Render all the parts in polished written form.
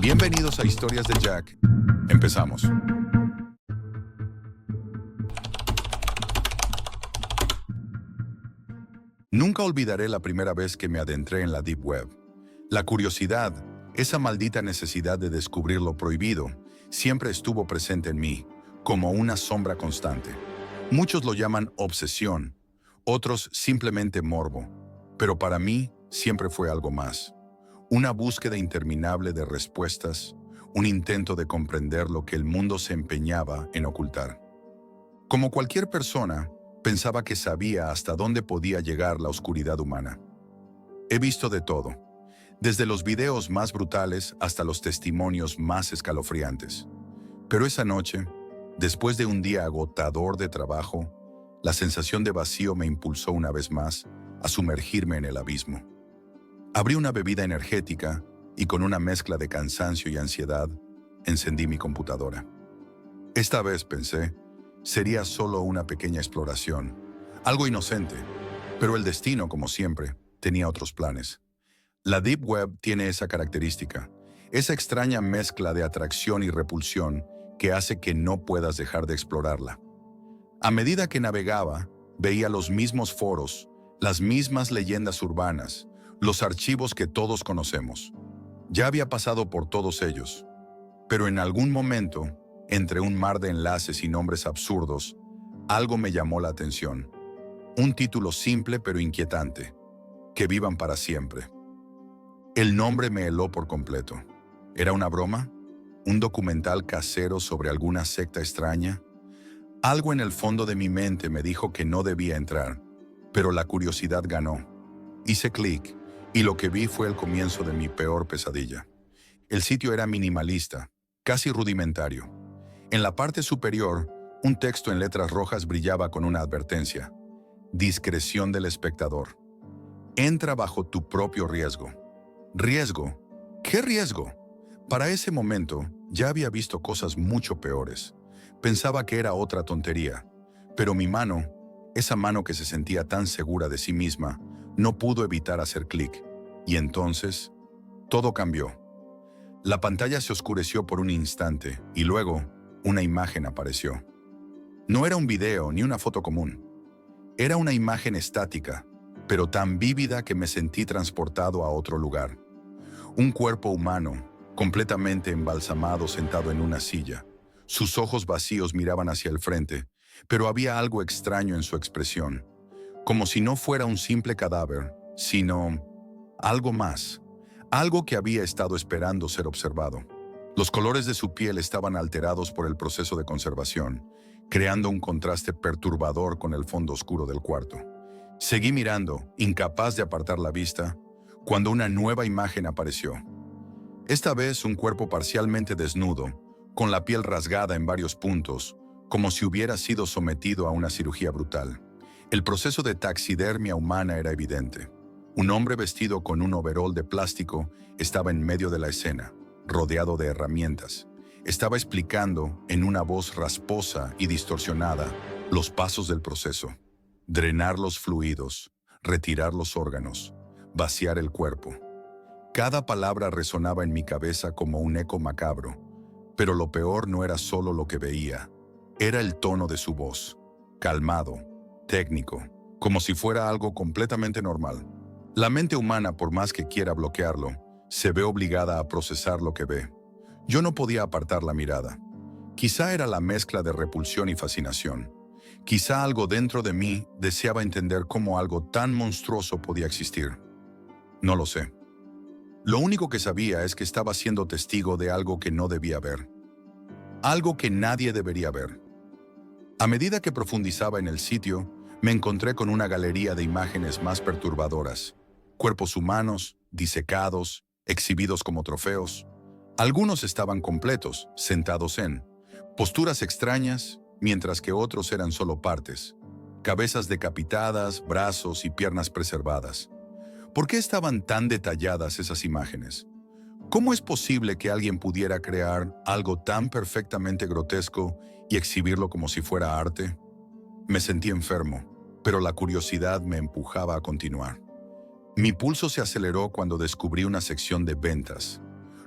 Bienvenidos a Historias de Jack. Empezamos. Nunca olvidaré la primera vez que me adentré en la Deep Web. La curiosidad, esa maldita necesidad de descubrir lo prohibido, siempre estuvo presente en mí, como una sombra constante. Muchos lo llaman obsesión, otros simplemente morbo, pero para mí siempre fue algo más. Una búsqueda interminable de respuestas, un intento de comprender lo que el mundo se empeñaba en ocultar. Como cualquier persona, pensaba que sabía hasta dónde podía llegar la oscuridad humana. He visto de todo, desde los videos más brutales hasta los testimonios más escalofriantes. Pero esa noche, después de un día agotador de trabajo, la sensación de vacío me impulsó una vez más a sumergirme en el abismo. Abrí una bebida energética y con una mezcla de cansancio y ansiedad, encendí mi computadora. Esta vez pensé, sería solo una pequeña exploración, algo inocente, pero el destino, como siempre, tenía otros planes. La Deep Web tiene esa característica, esa extraña mezcla de atracción y repulsión que hace que no puedas dejar de explorarla. A medida que navegaba, veía los mismos foros, las mismas leyendas urbanas, los archivos que todos conocemos. Ya había pasado por todos ellos, pero en algún momento, entre un mar de enlaces y nombres absurdos, algo me llamó la atención. Un título simple pero inquietante: Que vivan para siempre. El nombre me heló por completo. ¿Era una broma? ¿Un documental casero sobre alguna secta extraña? Algo en el fondo de mi mente me dijo que no debía entrar, pero la curiosidad ganó. Hice clic, y lo que vi fue el comienzo de mi peor pesadilla. El sitio era minimalista, casi rudimentario. En la parte superior, un texto en letras rojas brillaba con una advertencia: discreción del espectador. Entra bajo tu propio riesgo. ¿Riesgo? ¿Qué riesgo? Para ese momento, ya había visto cosas mucho peores. Pensaba que era otra tontería, pero mi mano, esa mano que se sentía tan segura de sí misma, no pudo evitar hacer clic. Y entonces, todo cambió. La pantalla se oscureció por un instante y luego, una imagen apareció. No era un video ni una foto común. Era una imagen estática, pero tan vívida que me sentí transportado a otro lugar. Un cuerpo humano, completamente embalsamado, sentado en una silla. Sus ojos vacíos miraban hacia el frente, pero había algo extraño en su expresión. Como si no fuera un simple cadáver, sino algo más. Algo que había estado esperando ser observado. Los colores de su piel estaban alterados por el proceso de conservación, creando un contraste perturbador con el fondo oscuro del cuarto. Seguí mirando, incapaz de apartar la vista, cuando una nueva imagen apareció. Esta vez un cuerpo parcialmente desnudo, con la piel rasgada en varios puntos, como si hubiera sido sometido a una cirugía brutal. El proceso de taxidermia humana era evidente. Un hombre vestido con un overol de plástico estaba en medio de la escena, rodeado de herramientas. Estaba explicando, en una voz rasposa y distorsionada, los pasos del proceso: drenar los fluidos, retirar los órganos, vaciar el cuerpo. Cada palabra resonaba en mi cabeza como un eco macabro, pero lo peor no era solo lo que veía, era el tono de su voz, calmado, técnico, como si fuera algo completamente normal. La mente humana, por más que quiera bloquearlo, se ve obligada a procesar lo que ve. Yo no podía apartar la mirada. Quizá era la mezcla de repulsión y fascinación. Quizá algo dentro de mí deseaba entender cómo algo tan monstruoso podía existir. No lo sé. Lo único que sabía es que estaba siendo testigo de algo que no debía ver. Algo que nadie debería ver. A medida que profundizaba en el sitio, me encontré con una galería de imágenes más perturbadoras. Cuerpos humanos, disecados, exhibidos como trofeos. Algunos estaban completos, sentados en posturas extrañas, mientras que otros eran solo partes. Cabezas decapitadas, brazos y piernas preservadas. ¿Por qué estaban tan detalladas esas imágenes? ¿Cómo es posible que alguien pudiera crear algo tan perfectamente grotesco y exhibirlo como si fuera arte? Me sentí enfermo, pero la curiosidad me empujaba a continuar. Mi pulso se aceleró cuando descubrí una sección de ventas.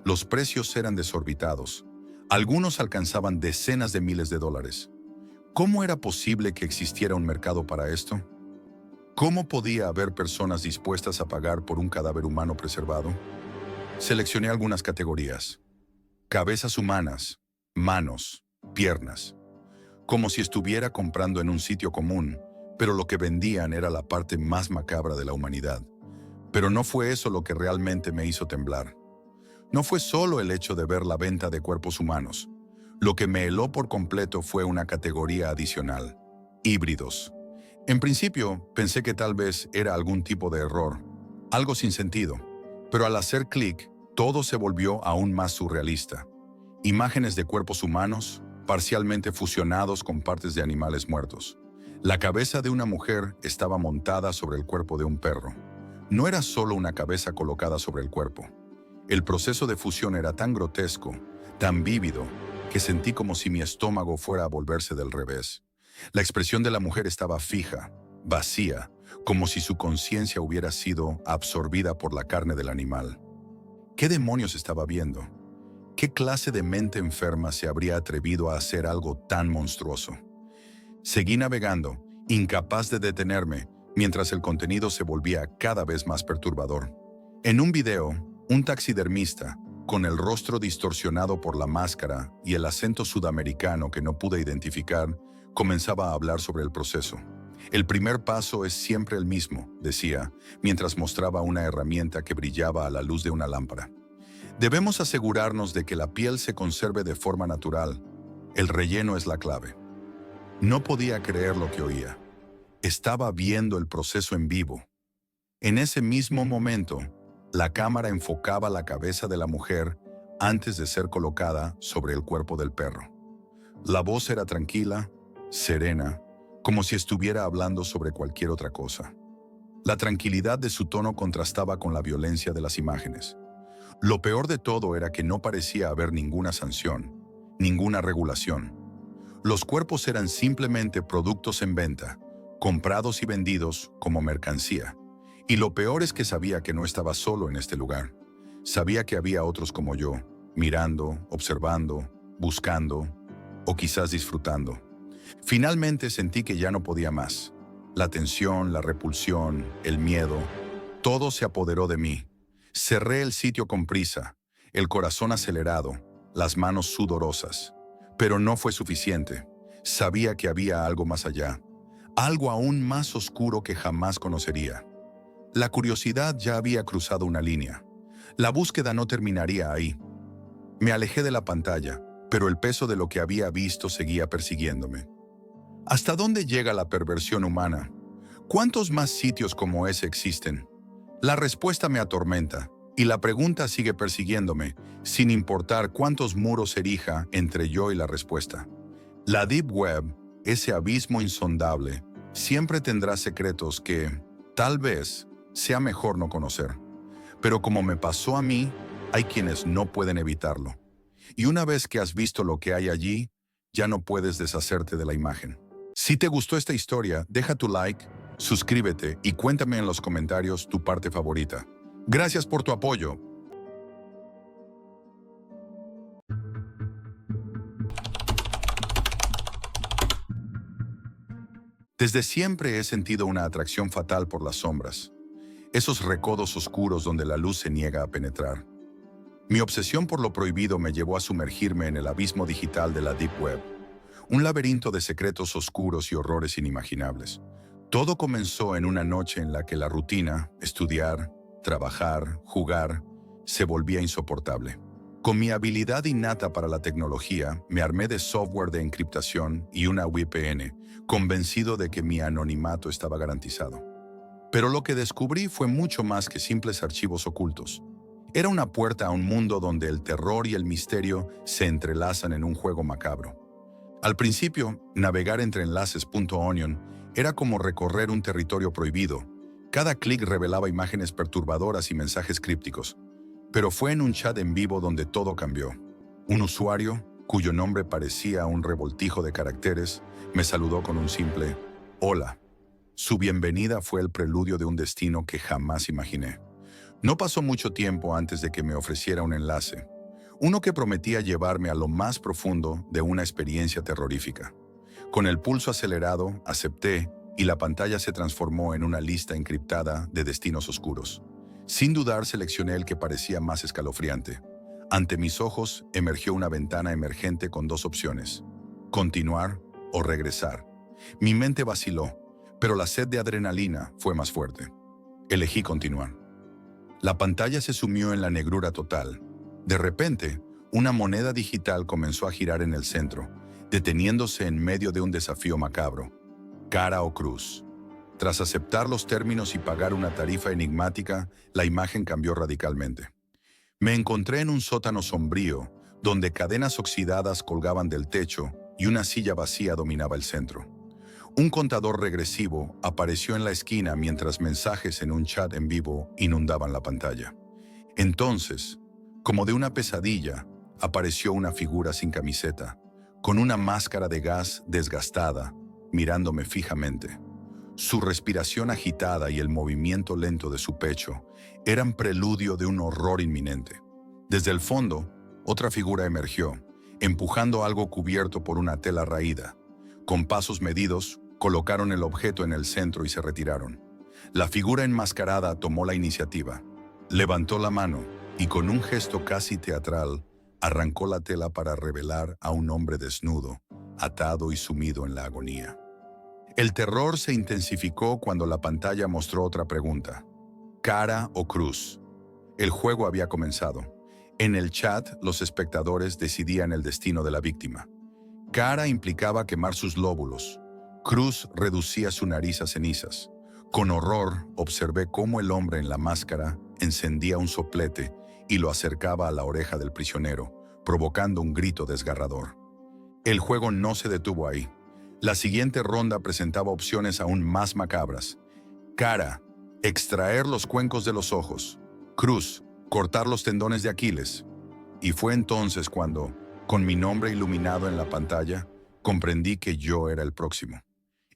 Los precios eran desorbitados. Algunos alcanzaban decenas de miles de dólares. ¿Cómo era posible que existiera un mercado para esto? ¿Cómo podía haber personas dispuestas a pagar por un cadáver humano preservado? Seleccioné algunas categorías. Cabezas humanas, manos, piernas. Como si estuviera comprando en un sitio común, pero lo que vendían era la parte más macabra de la humanidad. Pero no fue eso lo que realmente me hizo temblar. No fue solo el hecho de ver la venta de cuerpos humanos. Lo que me heló por completo fue una categoría adicional: híbridos. En principio, pensé que tal vez era algún tipo de error, algo sin sentido, pero al hacer clic, todo se volvió aún más surrealista. Imágenes de cuerpos humanos, parcialmente fusionados con partes de animales muertos. La cabeza de una mujer estaba montada sobre el cuerpo de un perro. No era solo una cabeza colocada sobre el cuerpo. El proceso de fusión era tan grotesco, tan vívido, que sentí como si mi estómago fuera a volverse del revés. La expresión de la mujer estaba fija, vacía, como si su conciencia hubiera sido absorbida por la carne del animal. ¿Qué demonios estaba viendo? ¿Qué clase de mente enferma se habría atrevido a hacer algo tan monstruoso? Seguí navegando, incapaz de detenerme, mientras el contenido se volvía cada vez más perturbador. En un video, un taxidermista, con el rostro distorsionado por la máscara y el acento sudamericano que no pude identificar, comenzaba a hablar sobre el proceso. El primer paso es siempre el mismo, decía, mientras mostraba una herramienta que brillaba a la luz de una lámpara. Debemos asegurarnos de que la piel se conserve de forma natural. El relleno es la clave. No podía creer lo que oía. Estaba viendo el proceso en vivo. En ese mismo momento, la cámara enfocaba la cabeza de la mujer antes de ser colocada sobre el cuerpo del perro. La voz era tranquila, serena, como si estuviera hablando sobre cualquier otra cosa. La tranquilidad de su tono contrastaba con la violencia de las imágenes. Lo peor de todo era que no parecía haber ninguna sanción, ninguna regulación. Los cuerpos eran simplemente productos en venta, comprados y vendidos como mercancía. Y lo peor es que sabía que no estaba solo en este lugar. Sabía que había otros como yo, mirando, observando, buscando o quizás disfrutando. Finalmente sentí que ya no podía más. La tensión, la repulsión, el miedo, todo se apoderó de mí. Cerré el sitio con prisa, el corazón acelerado, las manos sudorosas. Pero no fue suficiente. Sabía que había algo más allá, algo aún más oscuro que jamás conocería. La curiosidad ya había cruzado una línea. La búsqueda no terminaría ahí. Me alejé de la pantalla, pero el peso de lo que había visto seguía persiguiéndome. ¿Hasta dónde llega la perversión humana? ¿Cuántos más sitios como ese existen? La respuesta me atormenta, y la pregunta sigue persiguiéndome, sin importar cuántos muros erija entre yo y la respuesta. La Deep Web, ese abismo insondable, siempre tendrá secretos que, tal vez, sea mejor no conocer. Pero como me pasó a mí, hay quienes no pueden evitarlo. Y una vez que has visto lo que hay allí, ya no puedes deshacerte de la imagen. Si te gustó esta historia, deja tu like, suscríbete y cuéntame en los comentarios tu parte favorita. Gracias por tu apoyo. Desde siempre he sentido una atracción fatal por las sombras, esos recodos oscuros donde la luz se niega a penetrar. Mi obsesión por lo prohibido me llevó a sumergirme en el abismo digital de la Deep Web, un laberinto de secretos oscuros y horrores inimaginables. Todo comenzó en una noche en la que la rutina, estudiar, trabajar, jugar, se volvía insoportable. Con mi habilidad innata para la tecnología, me armé de software de encriptación y una VPN, convencido de que mi anonimato estaba garantizado. Pero lo que descubrí fue mucho más que simples archivos ocultos. Era una puerta a un mundo donde el terror y el misterio se entrelazan en un juego macabro. Al principio, navegar entre enlaces.onion era como recorrer un territorio prohibido. Cada clic revelaba imágenes perturbadoras y mensajes crípticos. Pero fue en un chat en vivo donde todo cambió. Un usuario, cuyo nombre parecía un revoltijo de caracteres, me saludó con un simple «Hola». Su bienvenida fue el preludio de un destino que jamás imaginé. No pasó mucho tiempo antes de que me ofreciera un enlace, uno que prometía llevarme a lo más profundo de una experiencia terrorífica. Con el pulso acelerado, acepté y la pantalla se transformó en una lista encriptada de destinos oscuros. Sin dudar, seleccioné el que parecía más escalofriante. Ante mis ojos emergió una ventana emergente con dos opciones: continuar o regresar. Mi mente vaciló, pero la sed de adrenalina fue más fuerte. Elegí continuar. La pantalla se sumió en la negrura total. De repente, una moneda digital comenzó a girar en el centro, deteniéndose en medio de un desafío macabro: cara o cruz. Tras aceptar los términos y pagar una tarifa enigmática, la imagen cambió radicalmente. Me encontré en un sótano sombrío, donde cadenas oxidadas colgaban del techo y una silla vacía dominaba el centro. Un contador regresivo apareció en la esquina mientras mensajes en un chat en vivo inundaban la pantalla. Entonces, como de una pesadilla, apareció una figura sin camiseta, con una máscara de gas desgastada, mirándome fijamente. Su respiración agitada y el movimiento lento de su pecho eran preludio de un horror inminente. Desde el fondo, otra figura emergió, empujando algo cubierto por una tela raída. Con pasos medidos, colocaron el objeto en el centro y se retiraron. La figura enmascarada tomó la iniciativa. Levantó la mano y con un gesto casi teatral, arrancó la tela para revelar a un hombre desnudo, atado y sumido en la agonía. El terror se intensificó cuando la pantalla mostró otra pregunta: ¿cara o cruz? El juego había comenzado. En el chat, los espectadores decidían el destino de la víctima. Cara implicaba quemar sus lóbulos. Cruz reducía su nariz a cenizas. Con horror, observé cómo el hombre en la máscara encendía un soplete y lo acercaba a la oreja del prisionero, provocando un grito desgarrador. El juego no se detuvo ahí. La siguiente ronda presentaba opciones aún más macabras. Cara: extraer los cuencos de los ojos. Cruz: cortar los tendones de Aquiles. Y fue entonces cuando, con mi nombre iluminado en la pantalla, comprendí que yo era el próximo.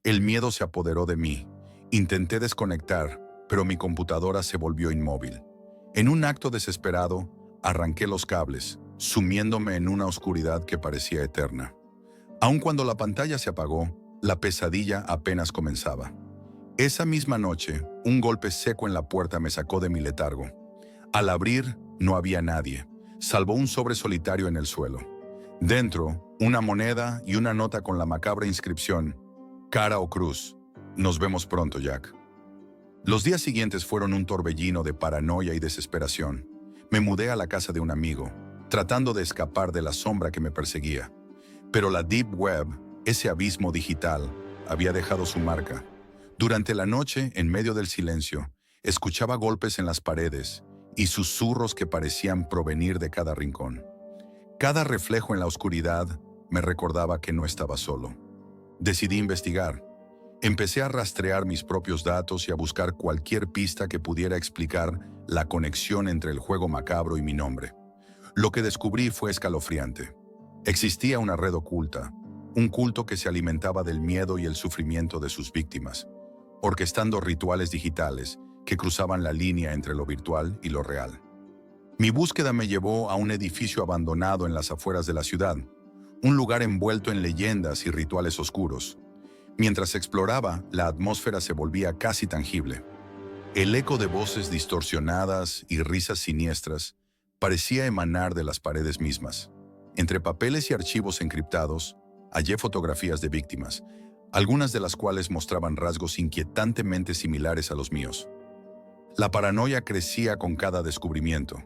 El miedo se apoderó de mí. Intenté desconectar, pero mi computadora se volvió inmóvil. En un acto desesperado, arranqué los cables, sumiéndome en una oscuridad que parecía eterna. Aun cuando la pantalla se apagó, la pesadilla apenas comenzaba. Esa misma noche, un golpe seco en la puerta me sacó de mi letargo. Al abrir, no había nadie, salvo un sobre solitario en el suelo. Dentro, una moneda y una nota con la macabra inscripción: cara o cruz. Nos vemos pronto, Jack. Los días siguientes fueron un torbellino de paranoia y desesperación. Me mudé a la casa de un amigo, tratando de escapar de la sombra que me perseguía. Pero la Deep Web, ese abismo digital, había dejado su marca. Durante la noche, en medio del silencio, escuchaba golpes en las paredes y susurros que parecían provenir de cada rincón. Cada reflejo en la oscuridad me recordaba que no estaba solo. Decidí investigar. Empecé a rastrear mis propios datos y a buscar cualquier pista que pudiera explicar la conexión entre el juego macabro y mi nombre. Lo que descubrí fue escalofriante. Existía una red oculta, un culto que se alimentaba del miedo y el sufrimiento de sus víctimas, orquestando rituales digitales que cruzaban la línea entre lo virtual y lo real. Mi búsqueda me llevó a un edificio abandonado en las afueras de la ciudad, un lugar envuelto en leyendas y rituales oscuros. Mientras exploraba, la atmósfera se volvía casi tangible. El eco de voces distorsionadas y risas siniestras parecía emanar de las paredes mismas. Entre papeles y archivos encriptados, hallé fotografías de víctimas, algunas de las cuales mostraban rasgos inquietantemente similares a los míos. La paranoia crecía con cada descubrimiento.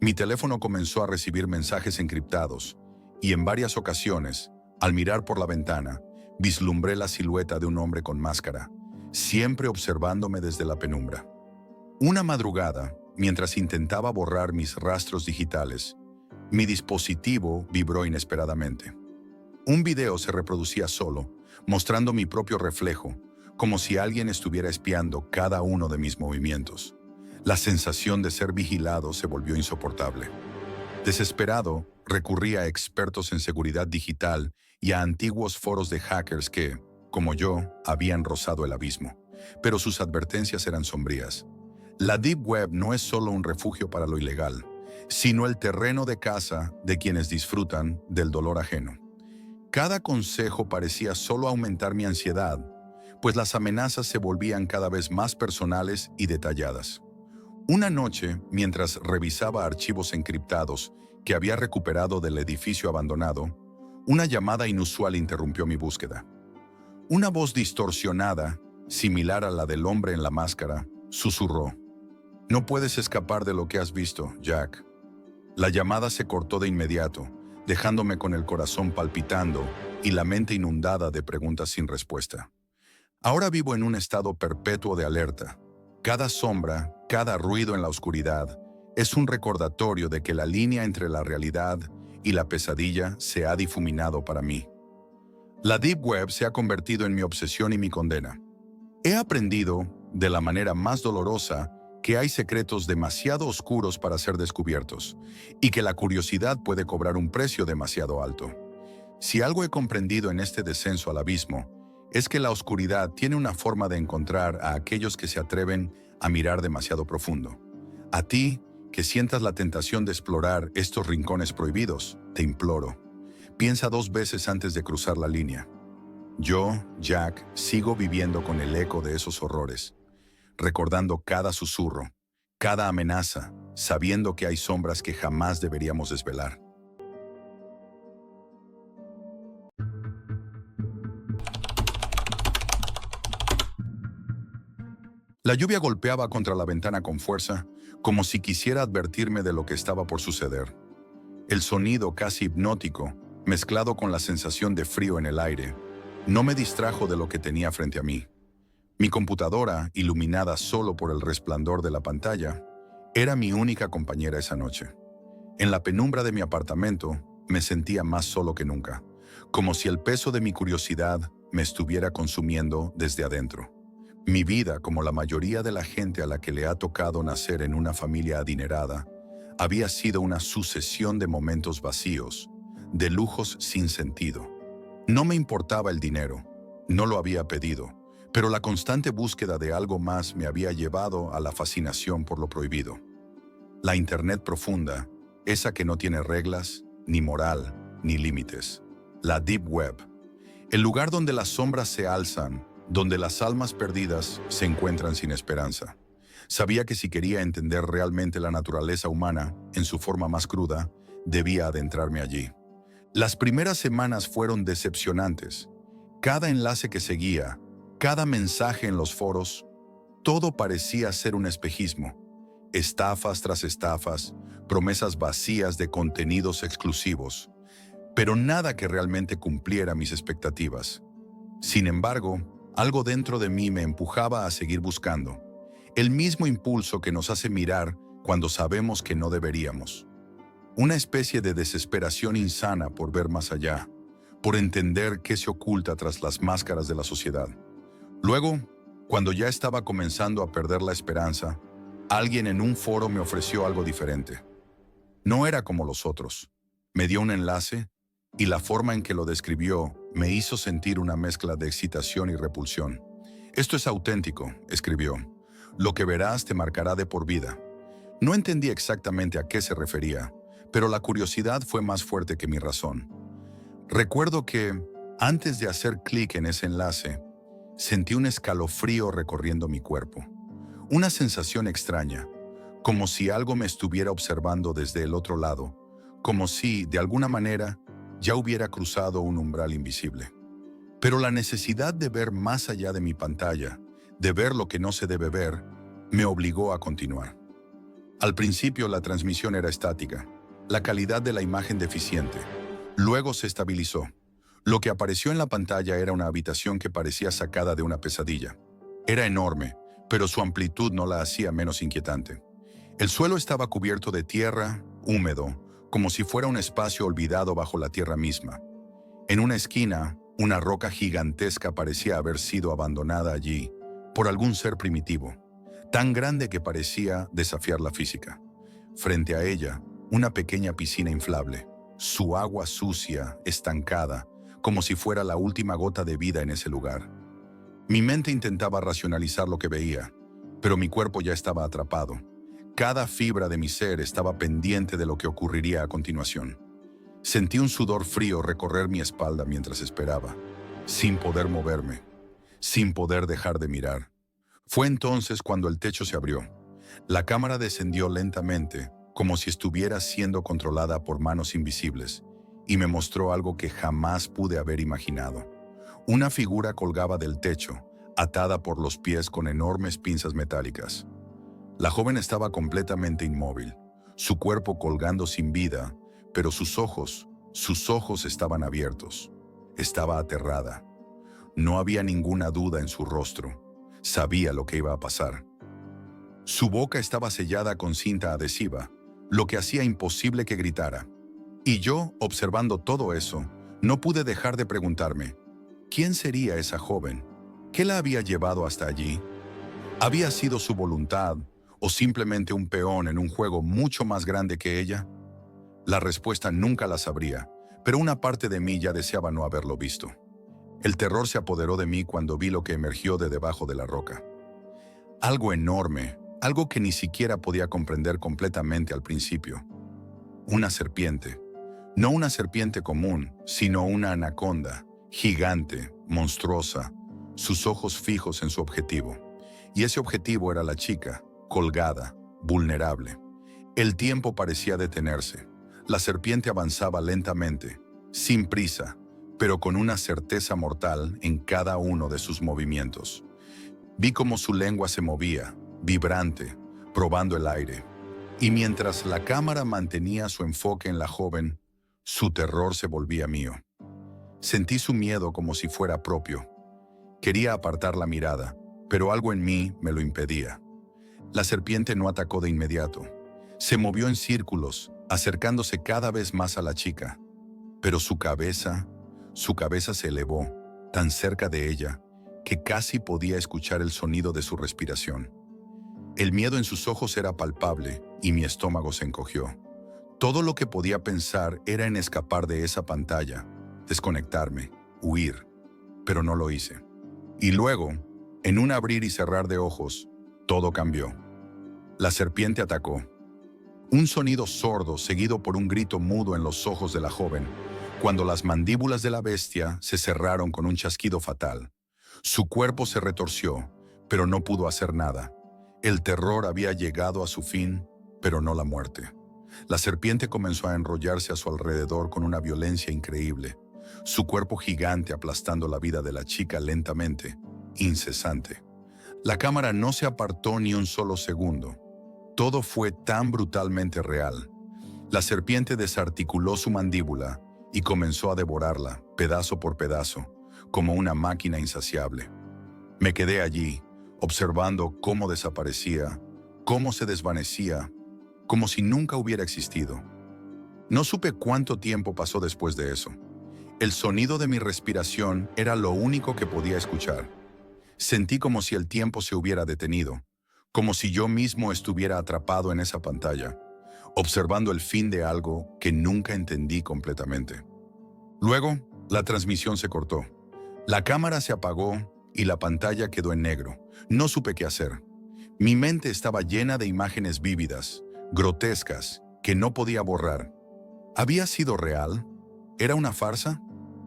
Mi teléfono comenzó a recibir mensajes encriptados, y en varias ocasiones, al mirar por la ventana, vislumbré la silueta de un hombre con máscara, siempre observándome desde la penumbra. Una madrugada, mientras intentaba borrar mis rastros digitales, mi dispositivo vibró inesperadamente. Un video se reproducía solo, mostrando mi propio reflejo, como si alguien estuviera espiando cada uno de mis movimientos. La sensación de ser vigilado se volvió insoportable. Desesperado, recurrí a expertos en seguridad digital y a antiguos foros de hackers que, como yo, habían rozado el abismo, pero sus advertencias eran sombrías. La Deep Web no es solo un refugio para lo ilegal, sino el terreno de caza de quienes disfrutan del dolor ajeno. Cada consejo parecía solo aumentar mi ansiedad, pues las amenazas se volvían cada vez más personales y detalladas. Una noche, mientras revisaba archivos encriptados que había recuperado del edificio abandonado, una llamada inusual interrumpió mi búsqueda. Una voz distorsionada, similar a la del hombre en la máscara, susurró: «No puedes escapar de lo que has visto, Jack». La llamada se cortó de inmediato, dejándome con el corazón palpitando y la mente inundada de preguntas sin respuesta. Ahora vivo en un estado perpetuo de alerta. Cada sombra, cada ruido en la oscuridad, es un recordatorio de que la línea entre la realidad y la pesadilla se ha difuminado para mí. La Deep Web se ha convertido en mi obsesión y mi condena. He aprendido, de la manera más dolorosa, que hay secretos demasiado oscuros para ser descubiertos, y que la curiosidad puede cobrar un precio demasiado alto. Si algo he comprendido en este descenso al abismo, es que la oscuridad tiene una forma de encontrar a aquellos que se atreven a mirar demasiado profundo. A ti, que sientas la tentación de explorar estos rincones prohibidos, te imploro, piensa 2 veces antes de cruzar la línea. Yo, Jack, sigo viviendo con el eco de esos horrores, recordando cada susurro, cada amenaza, sabiendo que hay sombras que jamás deberíamos desvelar. La lluvia golpeaba contra la ventana con fuerza, como si quisiera advertirme de lo que estaba por suceder. El sonido casi hipnótico, mezclado con la sensación de frío en el aire, no me distrajo de lo que tenía frente a mí. Mi computadora, iluminada solo por el resplandor de la pantalla, era mi única compañera esa noche. En la penumbra de mi apartamento, me sentía más solo que nunca, como si el peso de mi curiosidad me estuviera consumiendo desde adentro. Mi vida, como la mayoría de la gente a la que le ha tocado nacer en una familia adinerada, había sido una sucesión de momentos vacíos, de lujos sin sentido. No me importaba el dinero, no lo había pedido, pero la constante búsqueda de algo más me había llevado a la fascinación por lo prohibido. La Internet profunda, esa que no tiene reglas, ni moral, ni límites. La Deep Web, el lugar donde las sombras se alzan, donde las almas perdidas se encuentran sin esperanza. Sabía que si quería entender realmente la naturaleza humana, en su forma más cruda, debía adentrarme allí. Las primeras semanas fueron decepcionantes. Cada enlace que seguía, cada mensaje en los foros, todo parecía ser un espejismo. Estafas tras estafas, promesas vacías de contenidos exclusivos, pero nada que realmente cumpliera mis expectativas. Sin embargo, algo dentro de mí me empujaba a seguir buscando, el mismo impulso que nos hace mirar cuando sabemos que no deberíamos. Una especie de desesperación insana por ver más allá, por entender qué se oculta tras las máscaras de la sociedad. Luego, cuando ya estaba comenzando a perder la esperanza, alguien en un foro me ofreció algo diferente. No era como los otros. Me dio un enlace y la forma en que lo describió me hizo sentir una mezcla de excitación y repulsión. «Esto es auténtico», escribió. «Lo que verás te marcará de por vida». No entendí exactamente a qué se refería, pero la curiosidad fue más fuerte que mi razón. Recuerdo que, antes de hacer clic en ese enlace, sentí un escalofrío recorriendo mi cuerpo. Una sensación extraña, como si algo me estuviera observando desde el otro lado, como si, de alguna manera, ya hubiera cruzado un umbral invisible. Pero la necesidad de ver más allá de mi pantalla, de ver lo que no se debe ver, me obligó a continuar. Al principio la transmisión era estática, la calidad de la imagen deficiente. Luego se estabilizó. Lo que apareció en la pantalla era una habitación que parecía sacada de una pesadilla. Era enorme, pero su amplitud no la hacía menos inquietante. El suelo estaba cubierto de tierra, húmedo, como si fuera un espacio olvidado bajo la tierra misma. En una esquina, una roca gigantesca parecía haber sido abandonada allí por algún ser primitivo, tan grande que parecía desafiar la física. Frente a ella, una pequeña piscina inflable, su agua sucia, estancada, como si fuera la última gota de vida en ese lugar. Mi mente intentaba racionalizar lo que veía, pero mi cuerpo ya estaba atrapado. Cada fibra de mi ser estaba pendiente de lo que ocurriría a continuación. Sentí un sudor frío recorrer mi espalda mientras esperaba, sin poder moverme, sin poder dejar de mirar. Fue entonces cuando el techo se abrió. La cámara descendió lentamente, como si estuviera siendo controlada por manos invisibles, y me mostró algo que jamás pude haber imaginado. Una figura colgaba del techo, atada por los pies con enormes pinzas metálicas. La joven estaba completamente inmóvil, su cuerpo colgando sin vida, pero sus ojos estaban abiertos. Estaba aterrada. No había ninguna duda en su rostro. Sabía lo que iba a pasar. Su boca estaba sellada con cinta adhesiva, lo que hacía imposible que gritara. Y yo, observando todo eso, no pude dejar de preguntarme, ¿quién sería esa joven? ¿Qué la había llevado hasta allí? ¿Había sido su voluntad o simplemente un peón en un juego mucho más grande que ella? La respuesta nunca la sabría, pero una parte de mí ya deseaba no haberlo visto. El terror se apoderó de mí cuando vi lo que emergió de debajo de la roca. Algo enorme, algo que ni siquiera podía comprender completamente al principio. Una serpiente. No una serpiente común, sino una anaconda, gigante, monstruosa, sus ojos fijos en su objetivo. Y ese objetivo era la chica, colgada, vulnerable. El tiempo parecía detenerse. La serpiente avanzaba lentamente, sin prisa, pero con una certeza mortal en cada uno de sus movimientos. Vi cómo su lengua se movía, vibrante, probando el aire. Y mientras la cámara mantenía su enfoque en la joven, su terror se volvía mío. Sentí su miedo como si fuera propio. Quería apartar la mirada, pero algo en mí me lo impedía. La serpiente no atacó de inmediato. Se movió en círculos, acercándose cada vez más a la chica. Pero su cabeza se elevó, tan cerca de ella, que casi podía escuchar el sonido de su respiración. El miedo en sus ojos era palpable y mi estómago se encogió. Todo lo que podía pensar era en escapar de esa pantalla, desconectarme, huir, pero no lo hice. Y luego, en un abrir y cerrar de ojos, todo cambió. La serpiente atacó. Un sonido sordo seguido por un grito mudo en los ojos de la joven, cuando las mandíbulas de la bestia se cerraron con un chasquido fatal. Su cuerpo se retorció, pero no pudo hacer nada. El terror había llegado a su fin, pero no la muerte. La serpiente comenzó a enrollarse a su alrededor con una violencia increíble, su cuerpo gigante aplastando la vida de la chica lentamente, incesante. La cámara no se apartó ni un solo segundo. Todo fue tan brutalmente real. La serpiente desarticuló su mandíbula y comenzó a devorarla, pedazo por pedazo, como una máquina insaciable. Me quedé allí, observando cómo desaparecía, cómo se desvanecía, como si nunca hubiera existido. No supe cuánto tiempo pasó después de eso. El sonido de mi respiración era lo único que podía escuchar. Sentí como si el tiempo se hubiera detenido, como si yo mismo estuviera atrapado en esa pantalla, observando el fin de algo que nunca entendí completamente. Luego, la transmisión se cortó. La cámara se apagó y la pantalla quedó en negro. No supe qué hacer. Mi mente estaba llena de imágenes vívidas, grotescas, que no podía borrar. ¿Había sido real? ¿Era una farsa?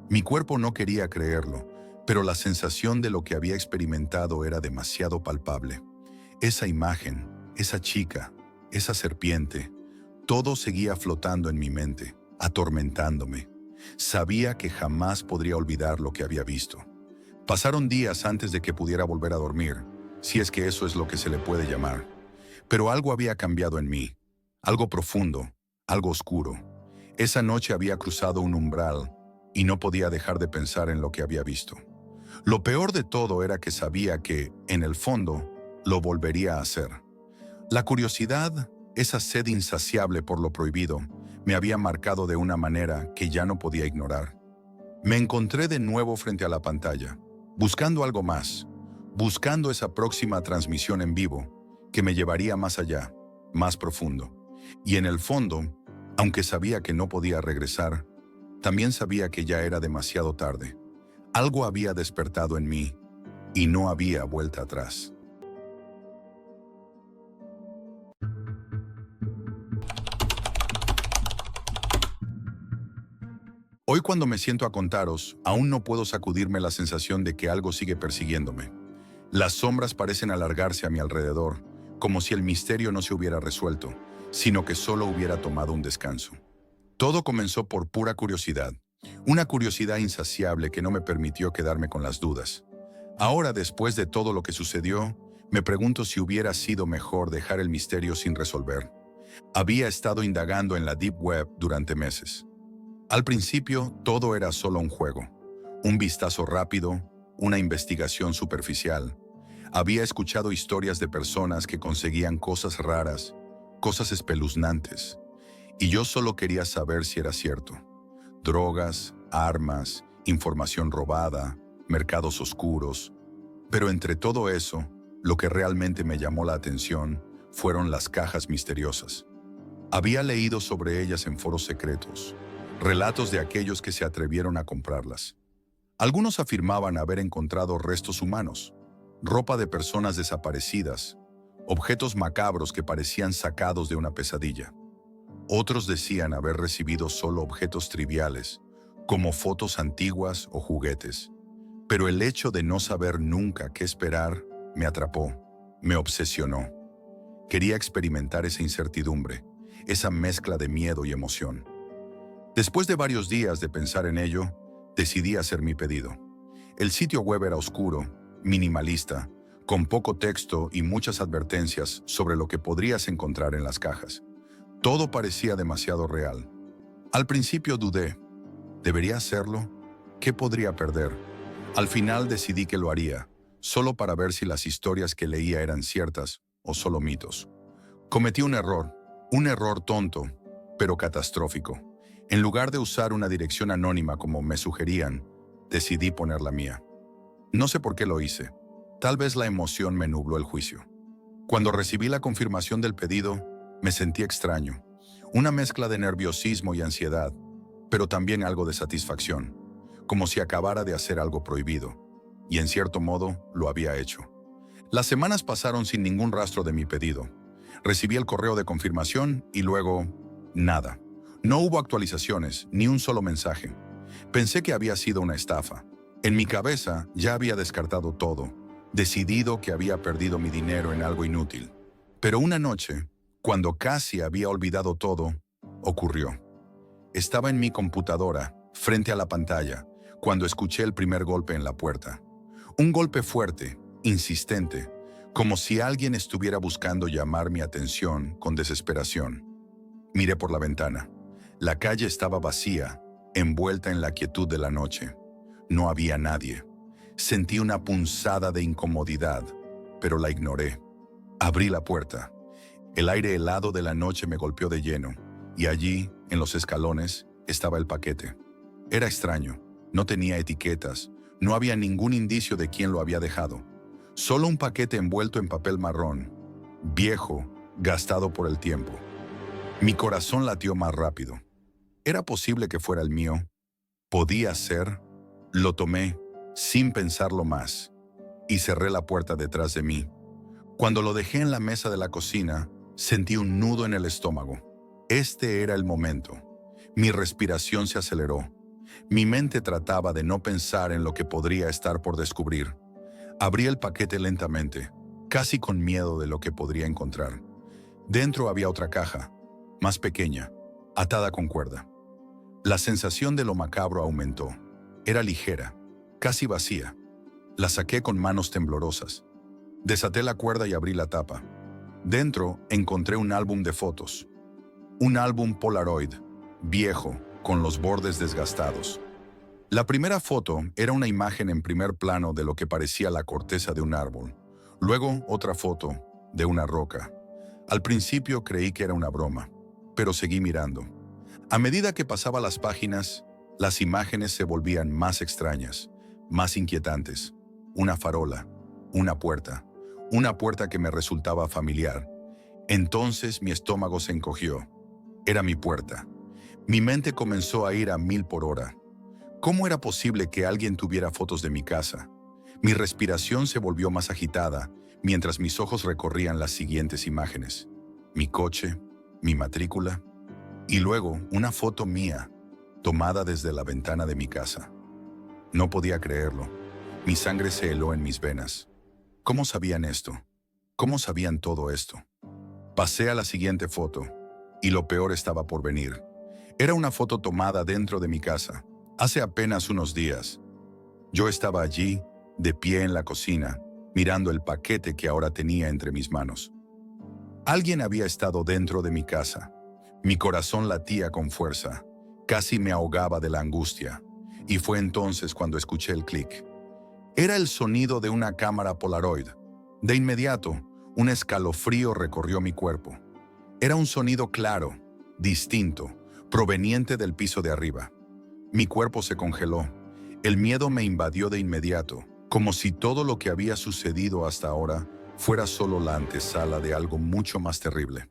Mi cuerpo no quería creerlo, pero la sensación de lo que había experimentado era demasiado palpable. Esa imagen, esa chica, esa serpiente, todo seguía flotando en mi mente, atormentándome. Sabía que jamás podría olvidar lo que había visto. Pasaron días antes de que pudiera volver a dormir, si es que eso es lo que se le puede llamar. Pero algo había cambiado en mí, algo profundo, algo oscuro. Esa noche había cruzado un umbral y no podía dejar de pensar en lo que había visto. Lo peor de todo era que sabía que, en el fondo, lo volvería a hacer. La curiosidad, esa sed insaciable por lo prohibido, me había marcado de una manera que ya no podía ignorar. Me encontré de nuevo frente a la pantalla, buscando algo más, buscando esa próxima transmisión en vivo que me llevaría más allá, más profundo. Y en el fondo, aunque sabía que no podía regresar, también sabía que ya era demasiado tarde. Algo había despertado en mí y no había vuelta atrás. Hoy cuando me siento a contaros, aún no puedo sacudirme la sensación de que algo sigue persiguiéndome. Las sombras parecen alargarse a mi alrededor, como si el misterio no se hubiera resuelto, sino que solo hubiera tomado un descanso. Todo comenzó por pura curiosidad, una curiosidad insaciable que no me permitió quedarme con las dudas. Ahora, después de todo lo que sucedió, me pregunto si hubiera sido mejor dejar el misterio sin resolver. Había estado indagando en la Deep Web durante meses. Al principio, todo era solo un juego, un vistazo rápido, una investigación superficial. Había escuchado historias de personas que conseguían cosas raras, cosas espeluznantes, y yo solo quería saber si era cierto. Drogas, armas, información robada, mercados oscuros. Pero entre todo eso, lo que realmente me llamó la atención fueron las cajas misteriosas. Había leído sobre ellas en foros secretos, relatos de aquellos que se atrevieron a comprarlas. Algunos afirmaban haber encontrado restos humanos, ropa de personas desaparecidas, objetos macabros que parecían sacados de una pesadilla. Otros decían haber recibido solo objetos triviales, como fotos antiguas o juguetes. Pero el hecho de no saber nunca qué esperar me atrapó, me obsesionó. Quería experimentar esa incertidumbre, esa mezcla de miedo y emoción. Después de varios días de pensar en ello, decidí hacer mi pedido. El sitio web era oscuro, minimalista, con poco texto y muchas advertencias sobre lo que podrías encontrar en las cajas. Todo parecía demasiado real. Al principio dudé. ¿Debería hacerlo? ¿Qué podría perder? Al final decidí que lo haría, solo para ver si las historias que leía eran ciertas o solo mitos. Cometí un error tonto, pero catastrófico. En lugar de usar una dirección anónima como me sugerían, decidí poner la mía. No sé por qué lo hice. Tal vez la emoción me nubló el juicio. Cuando recibí la confirmación del pedido, me sentí extraño. Una mezcla de nerviosismo y ansiedad, pero también algo de satisfacción, como si acabara de hacer algo prohibido. Y en cierto modo, lo había hecho. Las semanas pasaron sin ningún rastro de mi pedido. Recibí el correo de confirmación y luego, nada. No hubo actualizaciones, ni un solo mensaje. Pensé que había sido una estafa. En mi cabeza ya había descartado todo, decidido que había perdido mi dinero en algo inútil. Pero una noche, cuando casi había olvidado todo, ocurrió. Estaba en mi computadora, frente a la pantalla, cuando escuché el primer golpe en la puerta. Un golpe fuerte, insistente, como si alguien estuviera buscando llamar mi atención con desesperación. Miré por la ventana. La calle estaba vacía, envuelta en la quietud de la noche. No había nadie. Sentí una punzada de incomodidad, pero la ignoré. Abrí la puerta. El aire helado de la noche me golpeó de lleno, y allí, en los escalones, estaba el paquete. Era extraño. No tenía etiquetas. No había ningún indicio de quién lo había dejado. Solo un paquete envuelto en papel marrón, viejo, gastado por el tiempo. Mi corazón latió más rápido. ¿Era posible que fuera el mío? ¿Podía ser? Lo tomé, sin pensarlo más, y cerré la puerta detrás de mí. Cuando lo dejé en la mesa de la cocina, sentí un nudo en el estómago. Este era el momento. Mi respiración se aceleró. Mi mente trataba de no pensar en lo que podría estar por descubrir. Abrí el paquete lentamente, casi con miedo de lo que podría encontrar. Dentro había otra caja, más pequeña, atada con cuerda. La sensación de lo macabro aumentó. Era ligera, casi vacía. La saqué con manos temblorosas. Desaté la cuerda y abrí la tapa. Dentro encontré un álbum de fotos. Un álbum Polaroid, viejo, con los bordes desgastados. La primera foto era una imagen en primer plano de lo que parecía la corteza de un árbol. Luego otra foto de una roca. Al principio creí que era una broma, pero seguí mirando. A medida que pasaba las páginas, las imágenes se volvían más extrañas, más inquietantes. Una farola, una puerta que me resultaba familiar. Entonces mi estómago se encogió. Era mi puerta. Mi mente comenzó a ir a 1000 por hora. ¿Cómo era posible que alguien tuviera fotos de mi casa? Mi respiración se volvió más agitada mientras mis ojos recorrían las siguientes imágenes. Mi coche, mi matrícula y luego una foto mía, tomada desde la ventana de mi casa. No podía creerlo. Mi sangre se heló en mis venas. ¿Cómo sabían esto? ¿Cómo sabían todo esto? Pasé a la siguiente foto, y lo peor estaba por venir. Era una foto tomada dentro de mi casa, hace apenas unos días. Yo estaba allí, de pie en la cocina, mirando el paquete que ahora tenía entre mis manos. Alguien había estado dentro de mi casa. Mi corazón latía con fuerza, casi me ahogaba de la angustia, y fue entonces cuando escuché el clic. Era el sonido de una cámara Polaroid. De inmediato, un escalofrío recorrió mi cuerpo. Era un sonido claro, distinto, proveniente del piso de arriba. Mi cuerpo se congeló. El miedo me invadió de inmediato, como si todo lo que había sucedido hasta ahora fuera solo la antesala de algo mucho más terrible.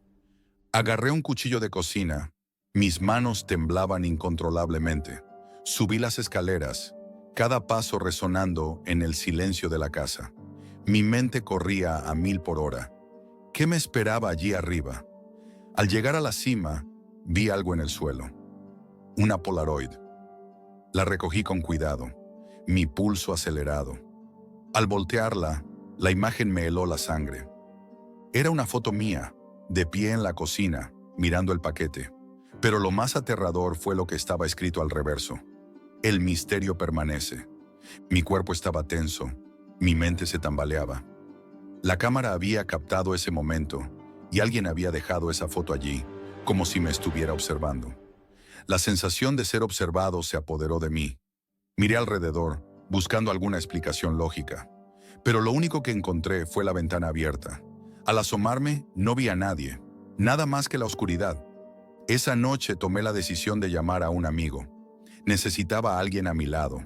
Agarré un cuchillo de cocina. Mis manos temblaban incontrolablemente. Subí las escaleras, cada paso resonando en el silencio de la casa. Mi mente corría a 1000 por hora. ¿Qué me esperaba allí arriba? Al llegar a la cima, vi algo en el suelo. Una Polaroid. La recogí con cuidado, mi pulso acelerado. Al voltearla, la imagen me heló la sangre. Era una foto mía, de pie en la cocina, mirando el paquete. Pero lo más aterrador fue lo que estaba escrito al reverso. El misterio permanece. Mi cuerpo estaba tenso, mi mente se tambaleaba. La cámara había captado ese momento y alguien había dejado esa foto allí, como si me estuviera observando. La sensación de ser observado se apoderó de mí. Miré alrededor, buscando alguna explicación lógica, pero lo único que encontré fue la ventana abierta. Al asomarme, no vi a nadie, nada más que la oscuridad. Esa noche tomé la decisión de llamar a un amigo. Necesitaba a alguien a mi lado.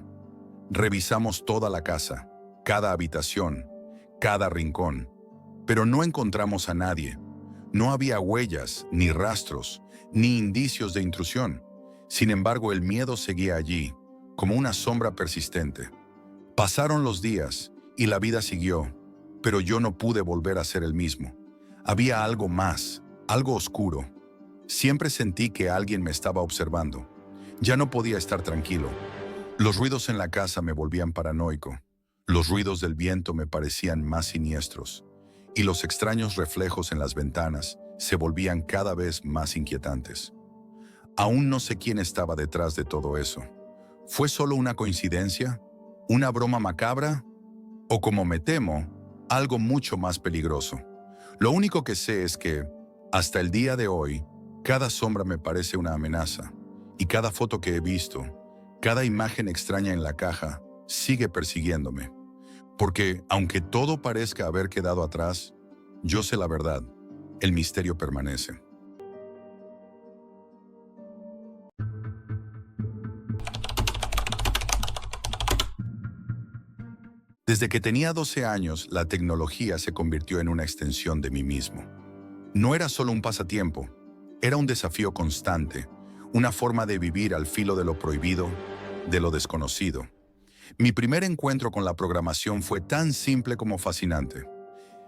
Revisamos toda la casa, cada habitación, cada rincón, pero no encontramos a nadie. No había huellas, ni rastros, ni indicios de intrusión. Sin embargo, el miedo seguía allí, como una sombra persistente. Pasaron los días y la vida siguió, pero yo no pude volver a ser el mismo. Había algo más, algo oscuro. Siempre sentí que alguien me estaba observando. Ya no podía estar tranquilo. Los ruidos en la casa me volvían paranoico. Los ruidos del viento me parecían más siniestros. Y los extraños reflejos en las ventanas se volvían cada vez más inquietantes. Aún no sé quién estaba detrás de todo eso. ¿Fue solo una coincidencia? ¿Una broma macabra? O, como me temo, algo mucho más peligroso. Lo único que sé es que, hasta el día de hoy, cada sombra me parece una amenaza. Y cada foto que he visto, cada imagen extraña en la caja, sigue persiguiéndome. Porque, aunque todo parezca haber quedado atrás, yo sé la verdad. El misterio permanece. Desde que tenía 12 años, la tecnología se convirtió en una extensión de mí mismo. No era solo un pasatiempo, era un desafío constante, una forma de vivir al filo de lo prohibido, de lo desconocido. Mi primer encuentro con la programación fue tan simple como fascinante.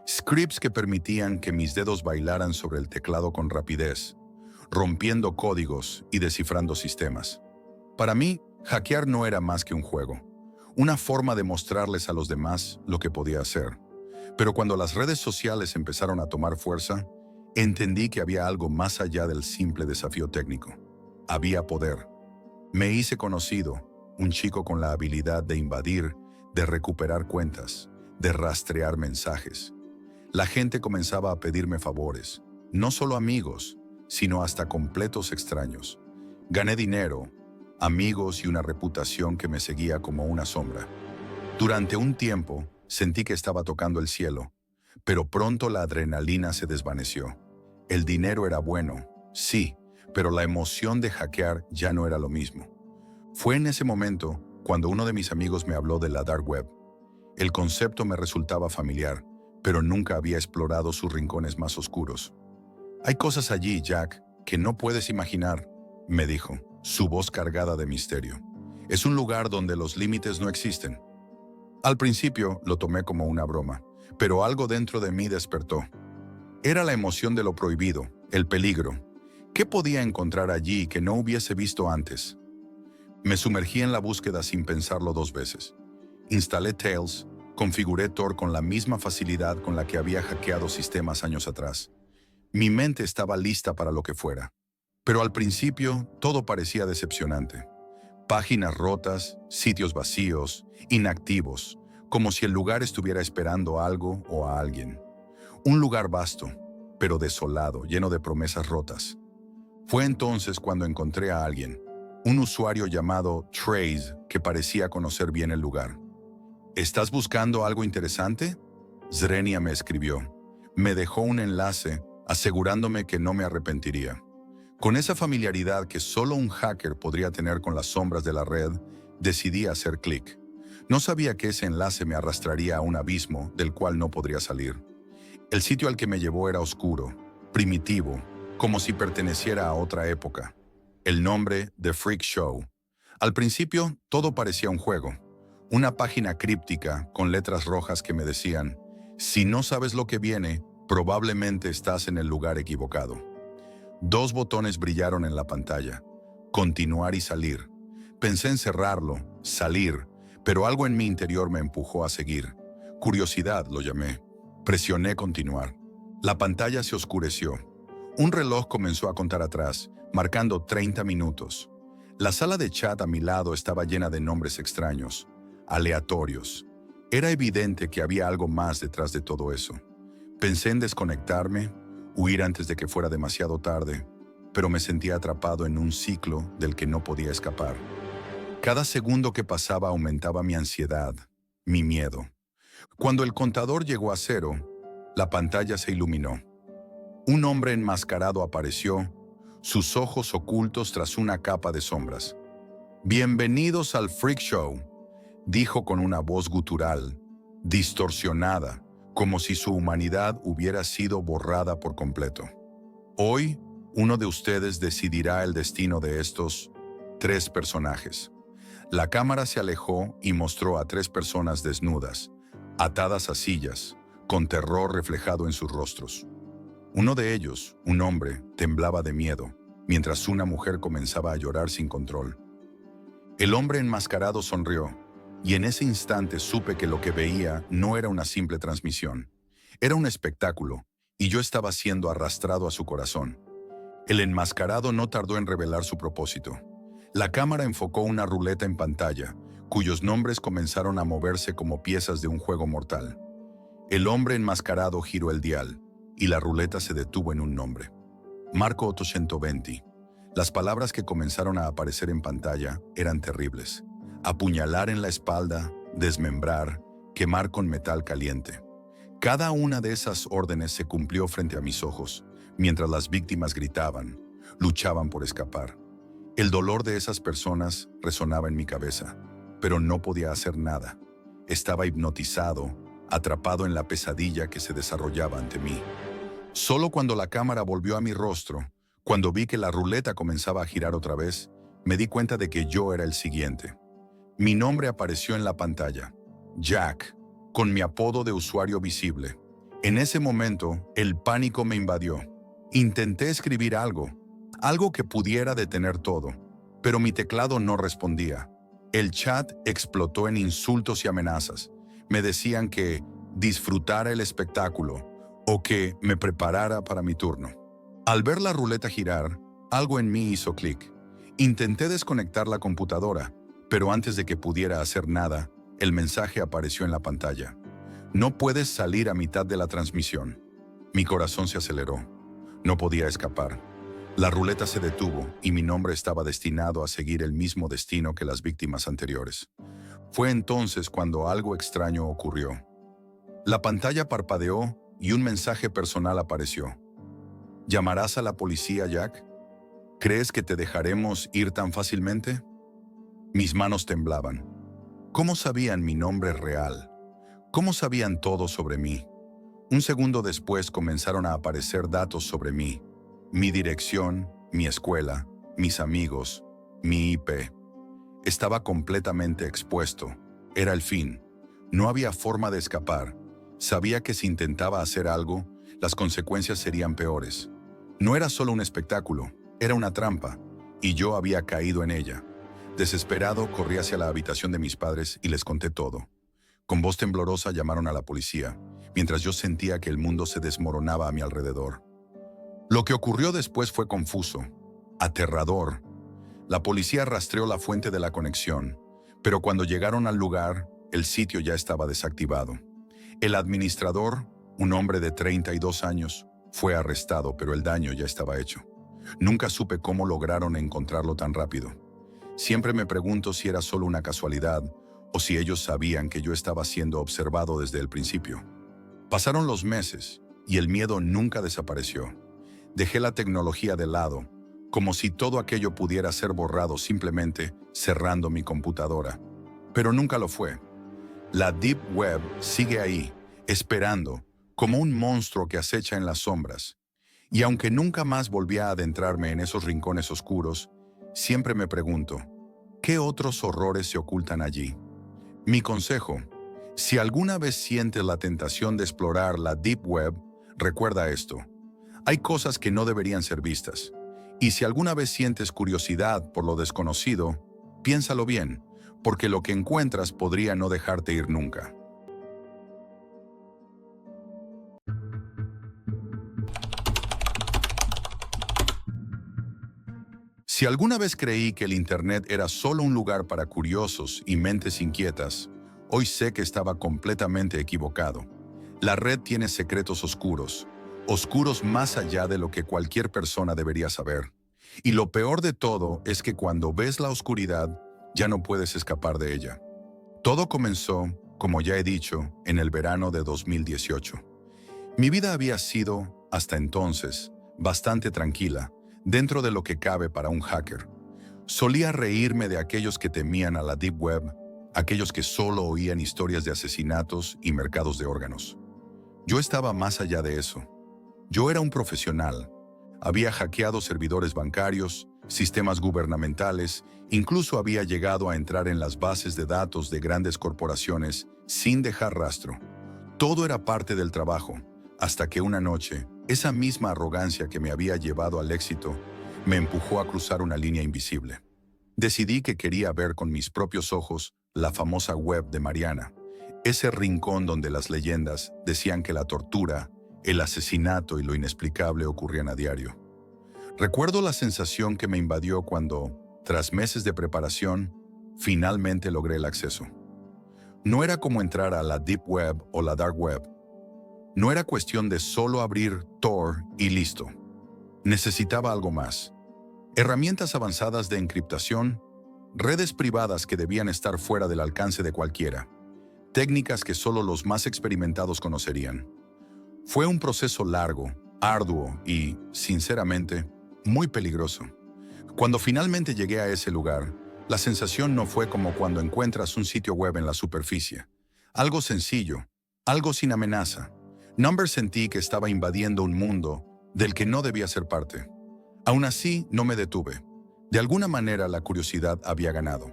Scripts que permitían que mis dedos bailaran sobre el teclado con rapidez, rompiendo códigos y descifrando sistemas. Para mí, hackear no era más que un juego, una forma de mostrarles a los demás lo que podía hacer. Pero cuando las redes sociales empezaron a tomar fuerza, entendí que había algo más allá del simple desafío técnico. Había poder. Me hice conocido, un chico con la habilidad de invadir, de recuperar cuentas, de rastrear mensajes. La gente comenzaba a pedirme favores, no solo amigos, sino hasta completos extraños. Gané dinero, amigos y una reputación que me seguía como una sombra. Durante un tiempo, sentí que estaba tocando el cielo, pero pronto la adrenalina se desvaneció. El dinero era bueno, sí, pero la emoción de hackear ya no era lo mismo. Fue en ese momento cuando uno de mis amigos me habló de la Dark Web. El concepto me resultaba familiar, pero nunca había explorado sus rincones más oscuros. Hay cosas allí, Jack, que no puedes imaginar, me dijo, su voz cargada de misterio. Es un lugar donde los límites no existen. Al principio lo tomé como una broma, pero algo dentro de mí despertó. Era la emoción de lo prohibido, el peligro. ¿Qué podía encontrar allí que no hubiese visto antes? Me sumergí en la búsqueda sin pensarlo dos veces. Instalé Tails, configuré Tor con la misma facilidad con la que había hackeado sistemas años atrás. Mi mente estaba lista para lo que fuera. Pero al principio, todo parecía decepcionante. Páginas rotas, sitios vacíos, inactivos, como si el lugar estuviera esperando algo o a alguien. Un lugar vasto, pero desolado, lleno de promesas rotas. Fue entonces cuando encontré a alguien, un usuario llamado Trace que parecía conocer bien el lugar. ¿Estás buscando algo interesante? Zrenia me escribió. Me dejó un enlace asegurándome que no me arrepentiría. Con esa familiaridad que solo un hacker podría tener con las sombras de la red, decidí hacer clic. No sabía que ese enlace me arrastraría a un abismo del cual no podría salir. El sitio al que me llevó era oscuro, primitivo, como si perteneciera a otra época. El nombre, The Freak Show. Al principio, todo parecía un juego. Una página críptica con letras rojas que me decían, si no sabes lo que viene, probablemente estás en el lugar equivocado. 2 botones brillaron en la pantalla. Continuar y salir. Pensé en cerrarlo, salir, pero algo en mi interior me empujó a seguir. Curiosidad lo llamé. Presioné continuar. La pantalla se oscureció. Un reloj comenzó a contar atrás, marcando 30 minutos. La sala de chat a mi lado estaba llena de nombres extraños, aleatorios. Era evidente que había algo más detrás de todo eso. Pensé en desconectarme, huir antes de que fuera demasiado tarde, pero me sentía atrapado en un ciclo del que no podía escapar. Cada segundo que pasaba aumentaba mi ansiedad, mi miedo. Cuando el contador llegó a 0, la pantalla se iluminó. Un hombre enmascarado apareció, sus ojos ocultos tras una capa de sombras. «Bienvenidos al Freak Show», dijo con una voz gutural, distorsionada, como si su humanidad hubiera sido borrada por completo. Hoy, uno de ustedes decidirá el destino de estos 3 personajes. La cámara se alejó y mostró a 3 personas desnudas, atadas a sillas, con terror reflejado en sus rostros. Uno de ellos, un hombre, temblaba de miedo, mientras una mujer comenzaba a llorar sin control. El hombre enmascarado sonrió, y en ese instante supe que lo que veía no era una simple transmisión. Era un espectáculo, y yo estaba siendo arrastrado a su corazón. El enmascarado no tardó en revelar su propósito. La cámara enfocó una ruleta en pantalla, cuyos nombres comenzaron a moverse como piezas de un juego mortal. El hombre enmascarado giró el dial, y la ruleta se detuvo en un nombre. Marco 820. Las palabras que comenzaron a aparecer en pantalla eran terribles. Apuñalar en la espalda, desmembrar, quemar con metal caliente. Cada una de esas órdenes se cumplió frente a mis ojos, mientras las víctimas gritaban, luchaban por escapar. El dolor de esas personas resonaba en mi cabeza, pero no podía hacer nada. Estaba hipnotizado, atrapado en la pesadilla que se desarrollaba ante mí. Solo cuando la cámara volvió a mi rostro, cuando vi que la ruleta comenzaba a girar otra vez, me di cuenta de que yo era el siguiente. Mi nombre apareció en la pantalla, Jack, con mi apodo de usuario visible. En ese momento, el pánico me invadió. Intenté escribir algo que pudiera detener todo, pero mi teclado no respondía. El chat explotó en insultos y amenazas. Me decían que disfrutara el espectáculo o que me preparara para mi turno. Al ver la ruleta girar, algo en mí hizo clic. Intenté desconectar la computadora, pero antes de que pudiera hacer nada, el mensaje apareció en la pantalla. No puedes salir a mitad de la transmisión. Mi corazón se aceleró. No podía escapar. La ruleta se detuvo y mi nombre estaba destinado a seguir el mismo destino que las víctimas anteriores. Fue entonces cuando algo extraño ocurrió. La pantalla parpadeó y un mensaje personal apareció. ¿Llamarás a la policía, Jack? ¿Crees que te dejaremos ir tan fácilmente? Mis manos temblaban. ¿Cómo sabían mi nombre real? ¿Cómo sabían todo sobre mí? Un segundo después comenzaron a aparecer datos sobre mí. Mi dirección, mi escuela, mis amigos, mi IP. Estaba completamente expuesto. Era el fin. No había forma de escapar. Sabía que si intentaba hacer algo, las consecuencias serían peores. No era solo un espectáculo, era una trampa, y yo había caído en ella. Desesperado, corrí hacia la habitación de mis padres y les conté todo. Con voz temblorosa llamaron a la policía, mientras yo sentía que el mundo se desmoronaba a mi alrededor. Lo que ocurrió después fue confuso, aterrador. La policía rastreó la fuente de la conexión, pero cuando llegaron al lugar, el sitio ya estaba desactivado. El administrador, un hombre de 32 años, fue arrestado, pero el daño ya estaba hecho. Nunca supe cómo lograron encontrarlo tan rápido. Siempre me pregunto si era solo una casualidad o si ellos sabían que yo estaba siendo observado desde el principio. Pasaron los meses y el miedo nunca desapareció. Dejé la tecnología de lado, como si todo aquello pudiera ser borrado simplemente cerrando mi computadora. Pero nunca lo fue. La Deep Web sigue ahí, esperando, como un monstruo que acecha en las sombras. Y aunque nunca más volví a adentrarme en esos rincones oscuros, siempre me pregunto, ¿qué otros horrores se ocultan allí? Mi consejo, si alguna vez sientes la tentación de explorar la Deep Web, recuerda esto. Hay cosas que no deberían ser vistas. Y si alguna vez sientes curiosidad por lo desconocido, piénsalo bien, porque lo que encuentras podría no dejarte ir nunca. Si alguna vez creí que el Internet era solo un lugar para curiosos y mentes inquietas, hoy sé que estaba completamente equivocado. La red tiene secretos oscuros, oscuros más allá de lo que cualquier persona debería saber. Y lo peor de todo es que cuando ves la oscuridad, ya no puedes escapar de ella. Todo comenzó, como ya he dicho, en el verano de 2018. Mi vida había sido, hasta entonces, bastante tranquila, dentro de lo que cabe para un hacker. Solía reírme de aquellos que temían a la Deep Web, aquellos que solo oían historias de asesinatos y mercados de órganos. Yo estaba más allá de eso. Yo era un profesional. Había hackeado servidores bancarios, sistemas gubernamentales, incluso había llegado a entrar en las bases de datos de grandes corporaciones sin dejar rastro. Todo era parte del trabajo, hasta que una noche, esa misma arrogancia que me había llevado al éxito me empujó a cruzar una línea invisible. Decidí que quería ver con mis propios ojos la famosa web de Mariana, ese rincón donde las leyendas decían que la tortura, el asesinato y lo inexplicable ocurrían a diario. Recuerdo la sensación que me invadió cuando, tras meses de preparación, finalmente logré el acceso. No era como entrar a la Deep Web o la Dark Web. No era cuestión de solo abrir Tor y listo. Necesitaba algo más. Herramientas avanzadas de encriptación, redes privadas que debían estar fuera del alcance de cualquiera, técnicas que solo los más experimentados conocerían. Fue un proceso largo, arduo y, sinceramente, muy peligroso. Cuando finalmente llegué a ese lugar, la sensación no fue como cuando encuentras un sitio web en la superficie. Algo sencillo, algo sin amenaza. Number sentí que estaba invadiendo un mundo del que no debía ser parte. Aún así, no me detuve. De alguna manera, la curiosidad había ganado.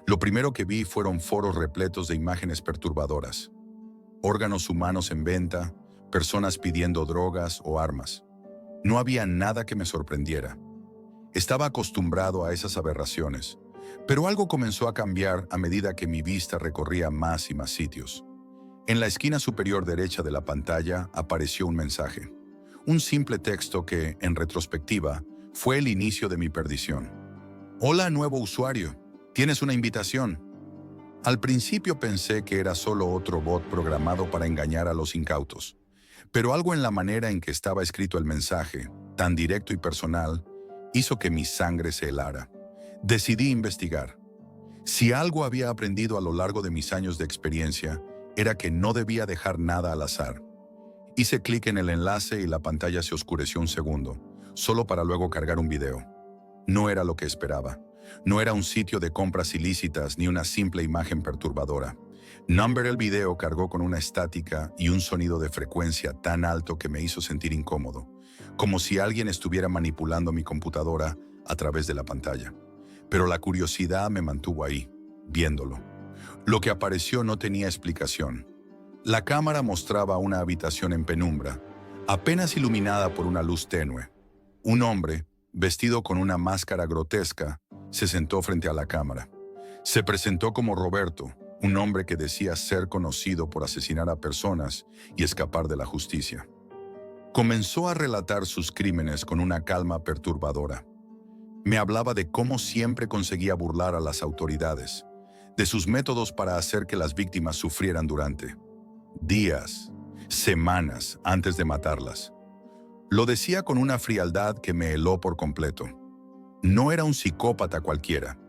Lo primero que vi fueron foros repletos de imágenes perturbadoras. Órganos humanos en venta, personas pidiendo drogas o armas. No había nada que me sorprendiera. Estaba acostumbrado a esas aberraciones, pero algo comenzó a cambiar a medida que mi vista recorría más y más sitios. En la esquina superior derecha de la pantalla apareció un mensaje. Un simple texto que, en retrospectiva, fue el inicio de mi perdición. Hola, nuevo usuario. ¿Tienes una invitación? Al principio pensé que era solo otro bot programado para engañar a los incautos. Pero algo en la manera en que estaba escrito el mensaje, tan directo y personal, hizo que mi sangre se helara. Decidí investigar. Si algo había aprendido a lo largo de mis años de experiencia, era que no debía dejar nada al azar. Hice clic en el enlace y la pantalla se oscureció un segundo, solo para luego cargar un video. No era lo que esperaba. No era un sitio de compras ilícitas ni una simple imagen perturbadora. Number el video cargó con una estática y un sonido de frecuencia tan alto que me hizo sentir incómodo, como si alguien estuviera manipulando mi computadora a través de la pantalla. Pero la curiosidad me mantuvo ahí, viéndolo. Lo que apareció no tenía explicación. La cámara mostraba una habitación en penumbra, apenas iluminada por una luz tenue. Un hombre, vestido con una máscara grotesca, Se sentó frente a la cámara. Se presentó como Roberto, un hombre que decía ser conocido por asesinar a personas y escapar de la justicia. Comenzó a relatar sus crímenes con una calma perturbadora. Me hablaba de cómo siempre conseguía burlar a las autoridades, de sus métodos para hacer que las víctimas sufrieran durante días, semanas antes de matarlas. Lo decía con una frialdad que me heló por completo. No era un psicópata cualquiera,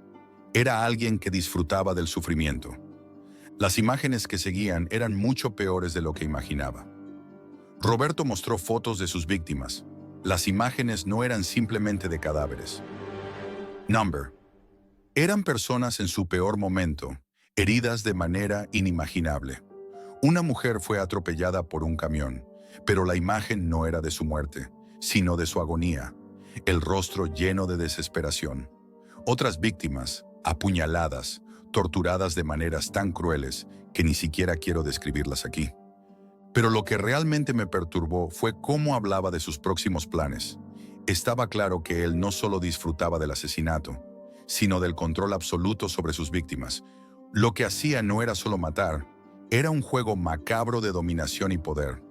era alguien que disfrutaba del sufrimiento. Las imágenes que seguían eran mucho peores de lo que imaginaba. Roberto mostró fotos de sus víctimas. Las imágenes no eran simplemente de cadáveres. Eran personas en su peor momento, heridas de manera inimaginable. Una mujer fue atropellada por un camión, pero la imagen no era de su muerte, sino de su agonía, el rostro lleno de desesperación. Otras víctimas, apuñaladas, torturadas de maneras tan crueles que ni siquiera quiero describirlas aquí. Pero lo que realmente me perturbó fue cómo hablaba de sus próximos planes. Estaba claro que él no solo disfrutaba del asesinato, sino del control absoluto sobre sus víctimas. Lo que hacía no era solo matar, era un juego macabro de dominación y poder.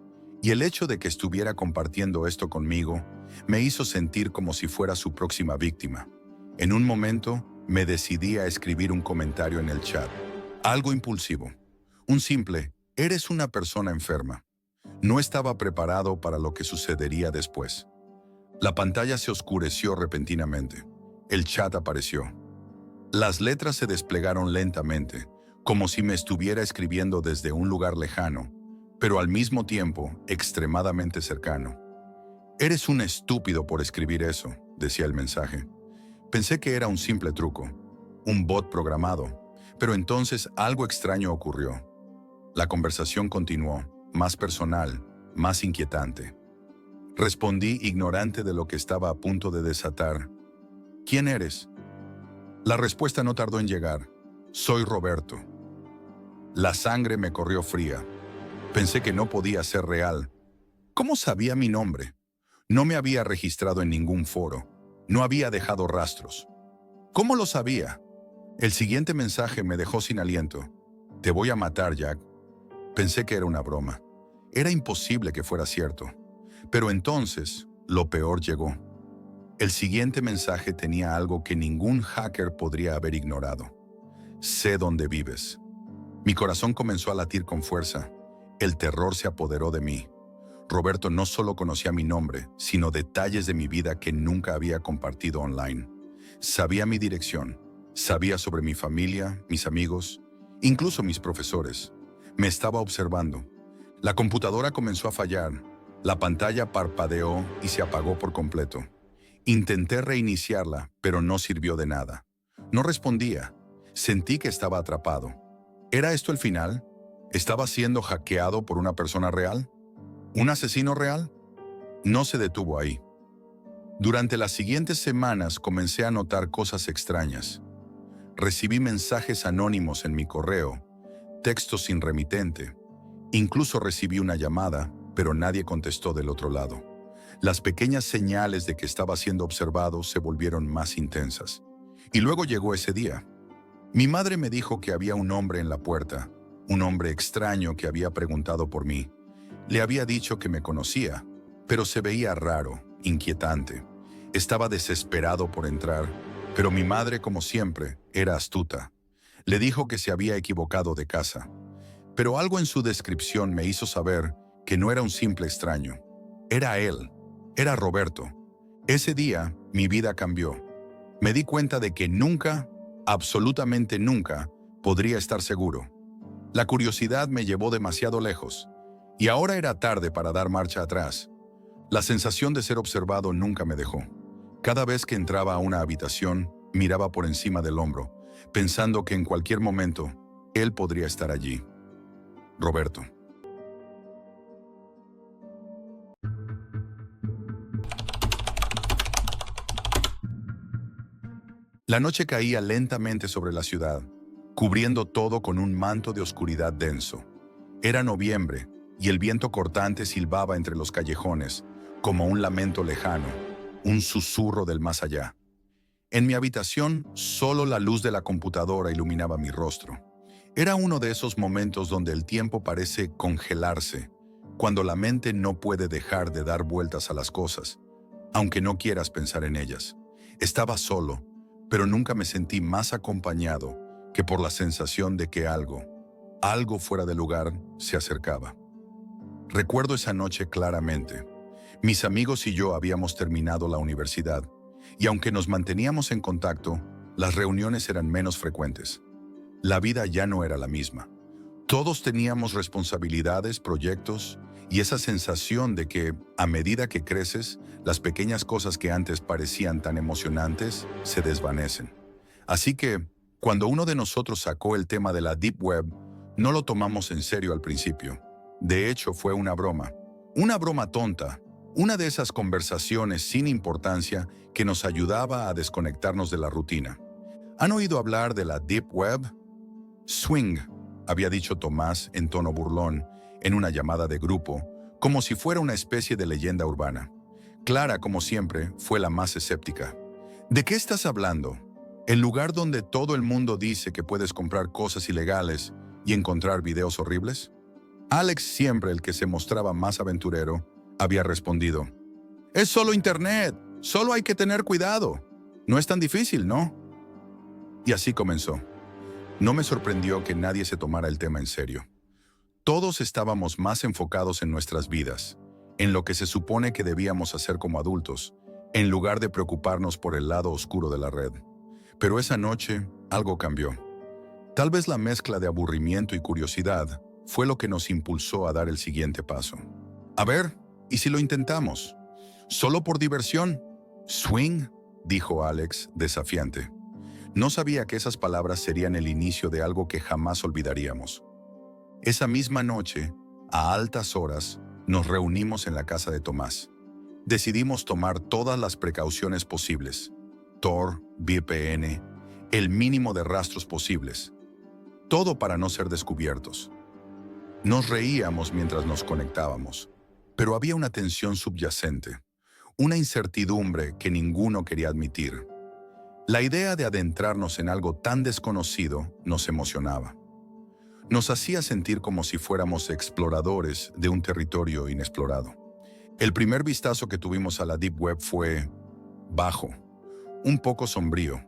Y el hecho de que estuviera compartiendo esto conmigo me hizo sentir como si fuera su próxima víctima. En un momento, me decidí a escribir un comentario en el chat. Algo impulsivo. Un simple, eres una persona enferma. No estaba preparado para lo que sucedería después. La pantalla se oscureció repentinamente. El chat apareció. Las letras se desplegaron lentamente, como si me estuviera escribiendo desde un lugar lejano, pero al mismo tiempo extremadamente cercano. Eres un estúpido por escribir eso, decía el mensaje. Pensé que era un simple truco, un bot programado, pero entonces algo extraño ocurrió. La conversación continuó, más personal, más inquietante. Respondí ignorante de lo que estaba a punto de desatar. ¿Quién eres? La respuesta no tardó en llegar. Soy Roberto. La sangre me corrió fría. Pensé que no podía ser real. ¿Cómo sabía mi nombre? No me había registrado en ningún foro. No había dejado rastros. ¿Cómo lo sabía? El siguiente mensaje me dejó sin aliento. Te voy a matar, Jack. Pensé que era una broma. Era imposible que fuera cierto. Pero entonces, lo peor llegó. El siguiente mensaje tenía algo que ningún hacker podría haber ignorado. Sé dónde vives. Mi corazón comenzó a latir con fuerza. El terror se apoderó de mí. Roberto no solo conocía mi nombre, sino detalles de mi vida que nunca había compartido online. Sabía mi dirección, sabía sobre mi familia, mis amigos, incluso mis profesores. Me estaba observando. La computadora comenzó a fallar. La pantalla parpadeó y se apagó por completo. Intenté reiniciarla, pero no sirvió de nada. No respondía. Sentí que estaba atrapado. ¿Era esto el final? ¿Estaba siendo hackeado por una persona real? ¿Un asesino real? No se detuvo ahí. Durante las siguientes semanas comencé a notar cosas extrañas. Recibí mensajes anónimos en mi correo, textos sin remitente. Incluso recibí una llamada, pero nadie contestó del otro lado. Las pequeñas señales de que estaba siendo observado se volvieron más intensas. Y luego llegó ese día. Mi madre me dijo que había un hombre en la puerta, un hombre extraño que había preguntado por mí. Le había dicho que me conocía, pero se veía raro, inquietante. Estaba desesperado por entrar, pero mi madre, como siempre, era astuta. Le dijo que se había equivocado de casa. Pero algo en su descripción me hizo saber que no era un simple extraño. Era él. Era Roberto. Ese día, mi vida cambió. Me di cuenta de que nunca, absolutamente nunca, podría estar seguro. La curiosidad me llevó demasiado lejos, y ahora era tarde para dar marcha atrás. La sensación de ser observado nunca me dejó. Cada vez que entraba a una habitación, miraba por encima del hombro, pensando que en cualquier momento, él podría estar allí. Roberto. La noche caía lentamente sobre la ciudad, cubriendo todo con un manto de oscuridad denso. Era noviembre, y el viento cortante silbaba entre los callejones, como un lamento lejano, un susurro del más allá. En mi habitación, solo la luz de la computadora iluminaba mi rostro. Era uno de esos momentos donde el tiempo parece congelarse, cuando la mente no puede dejar de dar vueltas a las cosas, aunque no quieras pensar en ellas. Estaba solo, pero nunca me sentí más acompañado que por la sensación de que algo fuera de lugar, se acercaba. Recuerdo esa noche claramente. Mis amigos y yo habíamos terminado la universidad, y aunque nos manteníamos en contacto, las reuniones eran menos frecuentes. La vida ya no era la misma. Todos teníamos responsabilidades, proyectos, y esa sensación de que, a medida que creces, las pequeñas cosas que antes parecían tan emocionantes se desvanecen. Así que, cuando uno de nosotros sacó el tema de la Deep Web, no lo tomamos en serio al principio. De hecho, fue una broma tonta, una de esas conversaciones sin importancia que nos ayudaba a desconectarnos de la rutina. ¿Han oído hablar de la Deep Web? Swing, había dicho Tomás en tono burlón, en una llamada de grupo, como si fuera una especie de leyenda urbana. Clara, como siempre, fue la más escéptica. ¿De qué estás hablando? ¿El lugar donde todo el mundo dice que puedes comprar cosas ilegales y encontrar videos horribles? Alex, siempre el que se mostraba más aventurero, había respondido: «Es solo internet, solo hay que tener cuidado. No es tan difícil, ¿no?» Y así comenzó. No me sorprendió que nadie se tomara el tema en serio. Todos estábamos más enfocados en nuestras vidas, en lo que se supone que debíamos hacer como adultos, en lugar de preocuparnos por el lado oscuro de la red. Pero esa noche, algo cambió. Tal vez la mezcla de aburrimiento y curiosidad fue lo que nos impulsó a dar el siguiente paso. A ver, ¿y si lo intentamos? ¿Solo por diversión? ¿Swing?, dijo Alex, desafiante. No sabía que esas palabras serían el inicio de algo que jamás olvidaríamos. Esa misma noche, a altas horas, nos reunimos en la casa de Tomás. Decidimos tomar todas las precauciones posibles. Tor, VPN, el mínimo de rastros posibles. Todo para no ser descubiertos. Nos reíamos mientras nos conectábamos, pero había una tensión subyacente, una incertidumbre que ninguno quería admitir. La idea de adentrarnos en algo tan desconocido nos emocionaba. Nos hacía sentir como si fuéramos exploradores de un territorio inexplorado. El primer vistazo que tuvimos a la Deep Web fue bajo, un poco sombrío,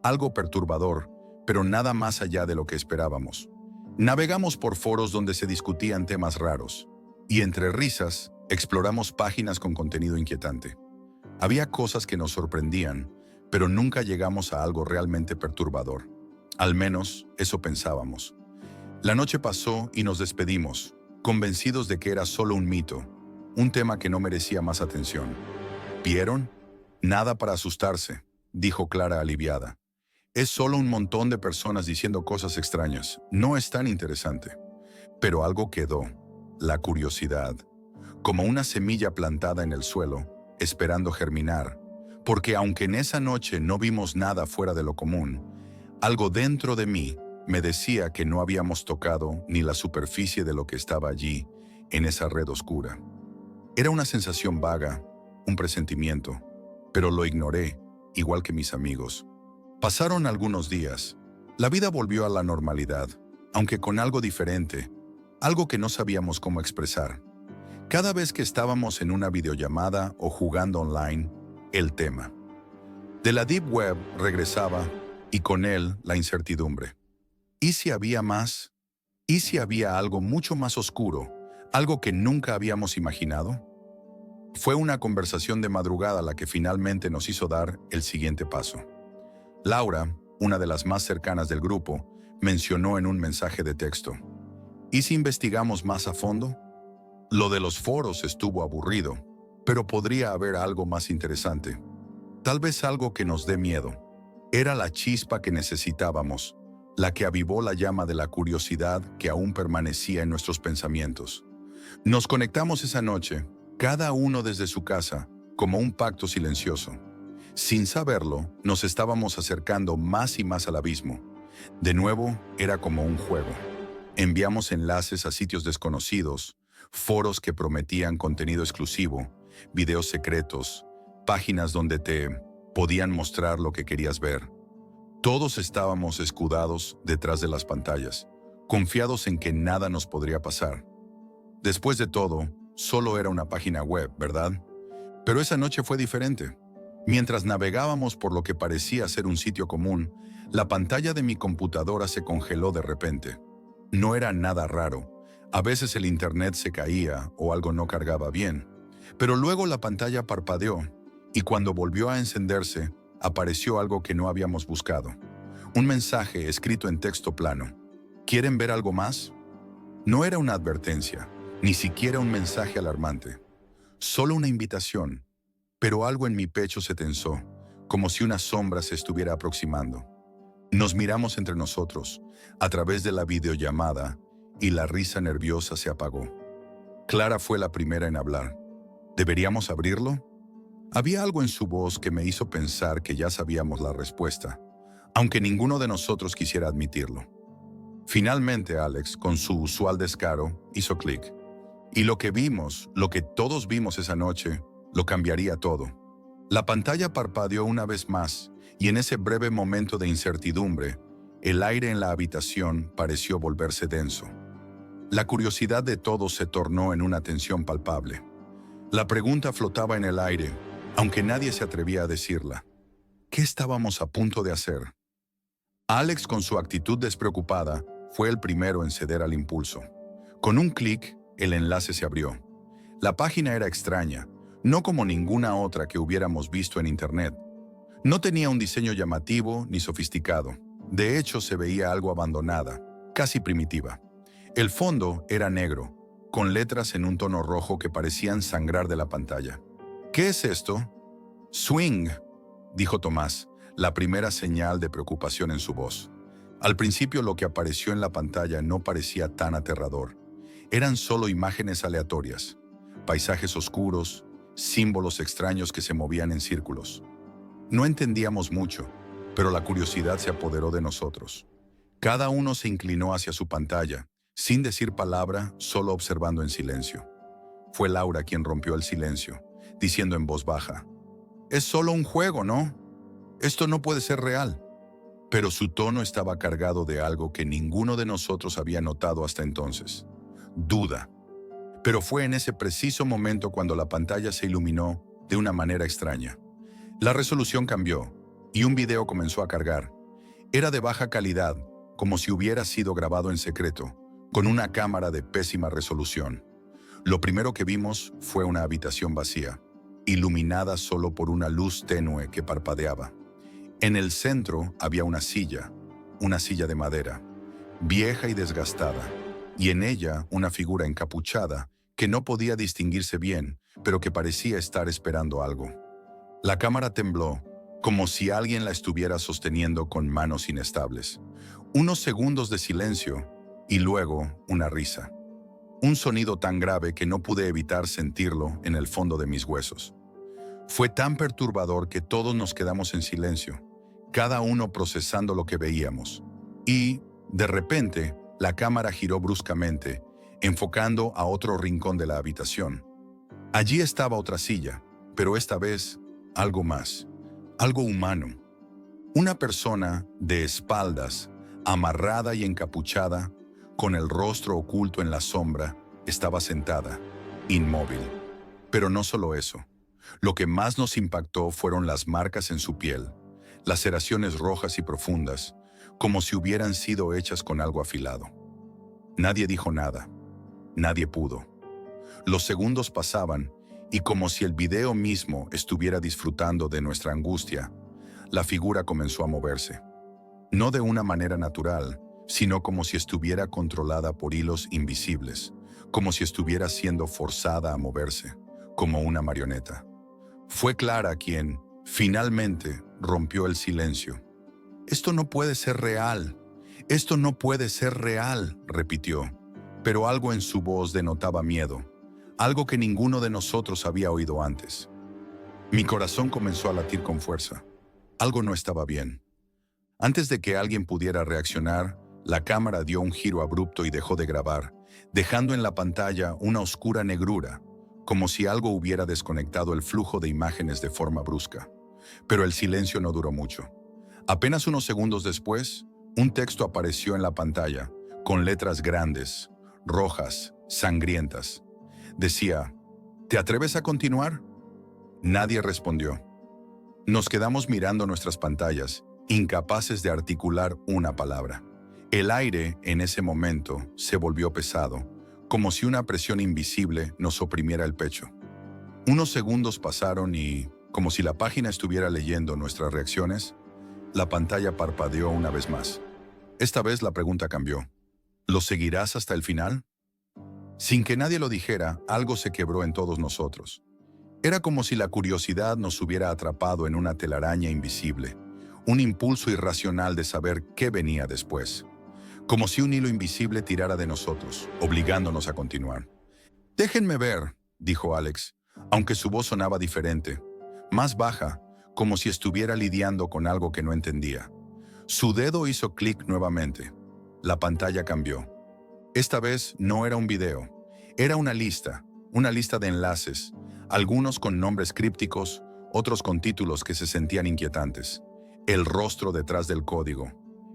algo perturbador, pero nada más allá de lo que esperábamos. Navegamos por foros donde se discutían temas raros, y entre risas, exploramos páginas con contenido inquietante. Había cosas que nos sorprendían, pero nunca llegamos a algo realmente perturbador. Al menos, eso pensábamos. La noche pasó y nos despedimos, convencidos de que era solo un mito, un tema que no merecía más atención. ¿Vieron? Nada para asustarse, dijo Clara aliviada. Es solo un montón de personas diciendo cosas extrañas. No es tan interesante. Pero algo quedó, la curiosidad, como una semilla plantada en el suelo, esperando germinar, porque aunque en esa noche no vimos nada fuera de lo común, algo dentro de mí me decía que no habíamos tocado ni la superficie de lo que estaba allí, en esa red oscura. Era una sensación vaga, un presentimiento, pero lo ignoré, igual que mis amigos. Pasaron algunos días. La vida volvió a la normalidad, aunque con algo diferente, algo que no sabíamos cómo expresar. Cada vez que estábamos en una videollamada o jugando online, el tema de la Deep Web regresaba, y con él la incertidumbre. ¿Y si había más? ¿Y si había algo mucho más oscuro, algo que nunca habíamos imaginado? Fue una conversación de madrugada la que finalmente nos hizo dar el siguiente paso. Laura, una de las más cercanas del grupo, mencionó en un mensaje de texto: ¿y si investigamos más a fondo? Lo de los foros estuvo aburrido, pero podría haber algo más interesante. Tal vez algo que nos dé miedo. Era la chispa que necesitábamos, la que avivó la llama de la curiosidad que aún permanecía en nuestros pensamientos. Nos conectamos esa noche, cada uno desde su casa, como un pacto silencioso. Sin saberlo, nos estábamos acercando más y más al abismo. De nuevo, era como un juego. Enviamos enlaces a sitios desconocidos, foros que prometían contenido exclusivo, videos secretos, páginas donde te podían mostrar lo que querías ver. Todos estábamos escudados detrás de las pantallas, confiados en que nada nos podría pasar. Después de todo, solo era una página web, ¿verdad? Pero esa noche fue diferente. Mientras navegábamos por lo que parecía ser un sitio común, la pantalla de mi computadora se congeló de repente. No era nada raro. A veces el internet se caía o algo no cargaba bien. Pero luego la pantalla parpadeó y cuando volvió a encenderse, apareció algo que no habíamos buscado. Un mensaje escrito en texto plano. ¿Quieren ver algo más? No era una advertencia, ni siquiera un mensaje alarmante. Solo una invitación. Pero algo en mi pecho se tensó, como si una sombra se estuviera aproximando. Nos miramos entre nosotros, a través de la videollamada, y la risa nerviosa se apagó. Clara fue la primera en hablar. ¿Deberíamos abrirlo? Había algo en su voz que me hizo pensar que ya sabíamos la respuesta, aunque ninguno de nosotros quisiera admitirlo. Finalmente, Alex, con su usual descaro, hizo clic. Y lo que vimos, lo que todos vimos esa noche, lo cambiaría todo. La pantalla parpadeó una vez más, y en ese breve momento de incertidumbre, el aire en la habitación pareció volverse denso. La curiosidad de todos se tornó en una tensión palpable. La pregunta flotaba en el aire, aunque nadie se atrevía a decirla. ¿Qué estábamos a punto de hacer? Alex, con su actitud despreocupada, fue el primero en ceder al impulso. Con un clic, el enlace se abrió. La página era extraña, no como ninguna otra que hubiéramos visto en Internet. No tenía un diseño llamativo ni sofisticado. De hecho, se veía algo abandonada, casi primitiva. El fondo era negro, con letras en un tono rojo que parecían sangrar de la pantalla. ¿Qué es esto? Swing, dijo Tomás, la primera señal de preocupación en su voz. Al principio lo que apareció en la pantalla no parecía tan aterrador. Eran solo imágenes aleatorias, paisajes oscuros, símbolos extraños que se movían en círculos. No entendíamos mucho, pero la curiosidad se apoderó de nosotros. Cada uno se inclinó hacia su pantalla, sin decir palabra, solo observando en silencio. Fue Laura quien rompió el silencio, diciendo en voz baja: «Es solo un juego, ¿no? Esto no puede ser real». Pero su tono estaba cargado de algo que ninguno de nosotros había notado hasta entonces: duda. Pero fue en ese preciso momento cuando la pantalla se iluminó de una manera extraña. La resolución cambió y un video comenzó a cargar. Era de baja calidad, como si hubiera sido grabado en secreto, con una cámara de pésima resolución. Lo primero que vimos fue una habitación vacía, iluminada solo por una luz tenue que parpadeaba. En el centro había una silla de madera, vieja y desgastada, y en ella una figura encapuchada que no podía distinguirse bien, pero que parecía estar esperando algo. La cámara tembló, como si alguien la estuviera sosteniendo con manos inestables. Unos segundos de silencio y luego una risa. Un sonido tan grave que no pude evitar sentirlo en el fondo de mis huesos. Fue tan perturbador que todos nos quedamos en silencio, cada uno procesando lo que veíamos. Y, de repente, la cámara giró bruscamente, enfocando a otro rincón de la habitación. Allí estaba otra silla, pero esta vez algo más, algo humano. Una persona de espaldas, amarrada y encapuchada, con el rostro oculto en la sombra, estaba sentada, inmóvil. Pero no solo eso. Lo que más nos impactó fueron las marcas en su piel, laceraciones rojas y profundas, como si hubieran sido hechas con algo afilado. Nadie dijo nada. Nadie pudo. Los segundos pasaban y como si el video mismo estuviera disfrutando de nuestra angustia, la figura comenzó a moverse. No de una manera natural, sino como si estuviera controlada por hilos invisibles, como si estuviera siendo forzada a moverse, como una marioneta. Fue Clara quien, finalmente, rompió el silencio. «Esto no puede ser real. Esto no puede ser real», repitió, pero algo en su voz denotaba miedo, algo que ninguno de nosotros había oído antes. Mi corazón comenzó a latir con fuerza. Algo no estaba bien. Antes de que alguien pudiera reaccionar, la cámara dio un giro abrupto y dejó de grabar, dejando en la pantalla una oscura negrura, como si algo hubiera desconectado el flujo de imágenes de forma brusca. Pero el silencio no duró mucho. Apenas unos segundos después, un texto apareció en la pantalla, con letras grandes, rojas, sangrientas. Decía, ¿te atreves a continuar? Nadie respondió. Nos quedamos mirando nuestras pantallas, incapaces de articular una palabra. El aire, en ese momento, se volvió pesado, como si una presión invisible nos oprimiera el pecho. Unos segundos pasaron y, como si la página estuviera leyendo nuestras reacciones, la pantalla parpadeó una vez más. Esta vez la pregunta cambió. ¿Lo seguirás hasta el final? Sin que nadie lo dijera, algo se quebró en todos nosotros. Era como si la curiosidad nos hubiera atrapado en una telaraña invisible, un impulso irracional de saber qué venía después. Como si un hilo invisible tirara de nosotros, obligándonos a continuar. «Déjenme ver», dijo Alex, aunque su voz sonaba diferente, más baja, como si estuviera lidiando con algo que no entendía. Su dedo hizo clic nuevamente. La pantalla cambió. Esta vez no era un video, era una lista de enlaces, algunos con nombres crípticos, otros con títulos que se sentían inquietantes. El rostro detrás del código,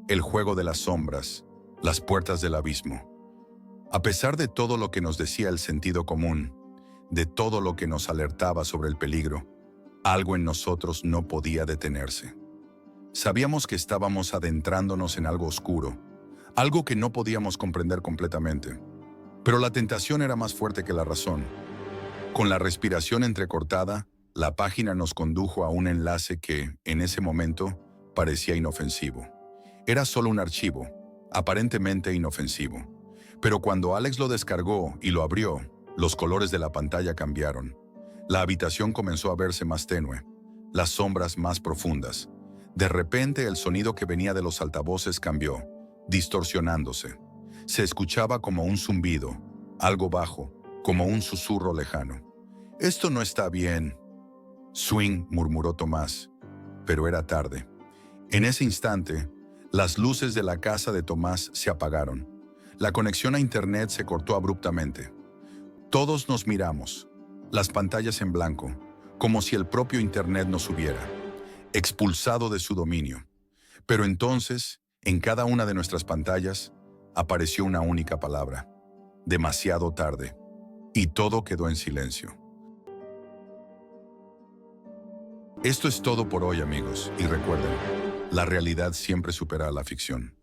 el juego de las sombras, las puertas del abismo. A pesar de todo lo que nos decía el sentido común, de todo lo que nos alertaba sobre el peligro, algo en nosotros no podía detenerse. Sabíamos que estábamos adentrándonos en algo oscuro, algo que no podíamos comprender completamente. Pero la tentación era más fuerte que la razón. Con la respiración entrecortada, la página nos condujo a un enlace que, en ese momento, parecía inofensivo. Era solo un archivo, aparentemente inofensivo. Pero cuando Alex lo descargó y lo abrió, los colores de la pantalla cambiaron. La habitación comenzó a verse más tenue, las sombras más profundas. De repente el sonido que venía de los altavoces cambió, distorsionándose. Se escuchaba como un zumbido, algo bajo, como un susurro lejano. «Esto no está bien», «Swing», murmuró Tomás, pero era tarde. En ese instante, las luces de la casa de Tomás se apagaron. La conexión a internet se cortó abruptamente. Todos nos miramos, las pantallas en blanco, como si el propio internet nos hubiera expulsado de su dominio. Pero entonces, en cada una de nuestras pantallas, apareció una única palabra: demasiado tarde. Y todo quedó en silencio. Esto es todo por hoy, amigos, y recuerden, la realidad siempre supera a la ficción.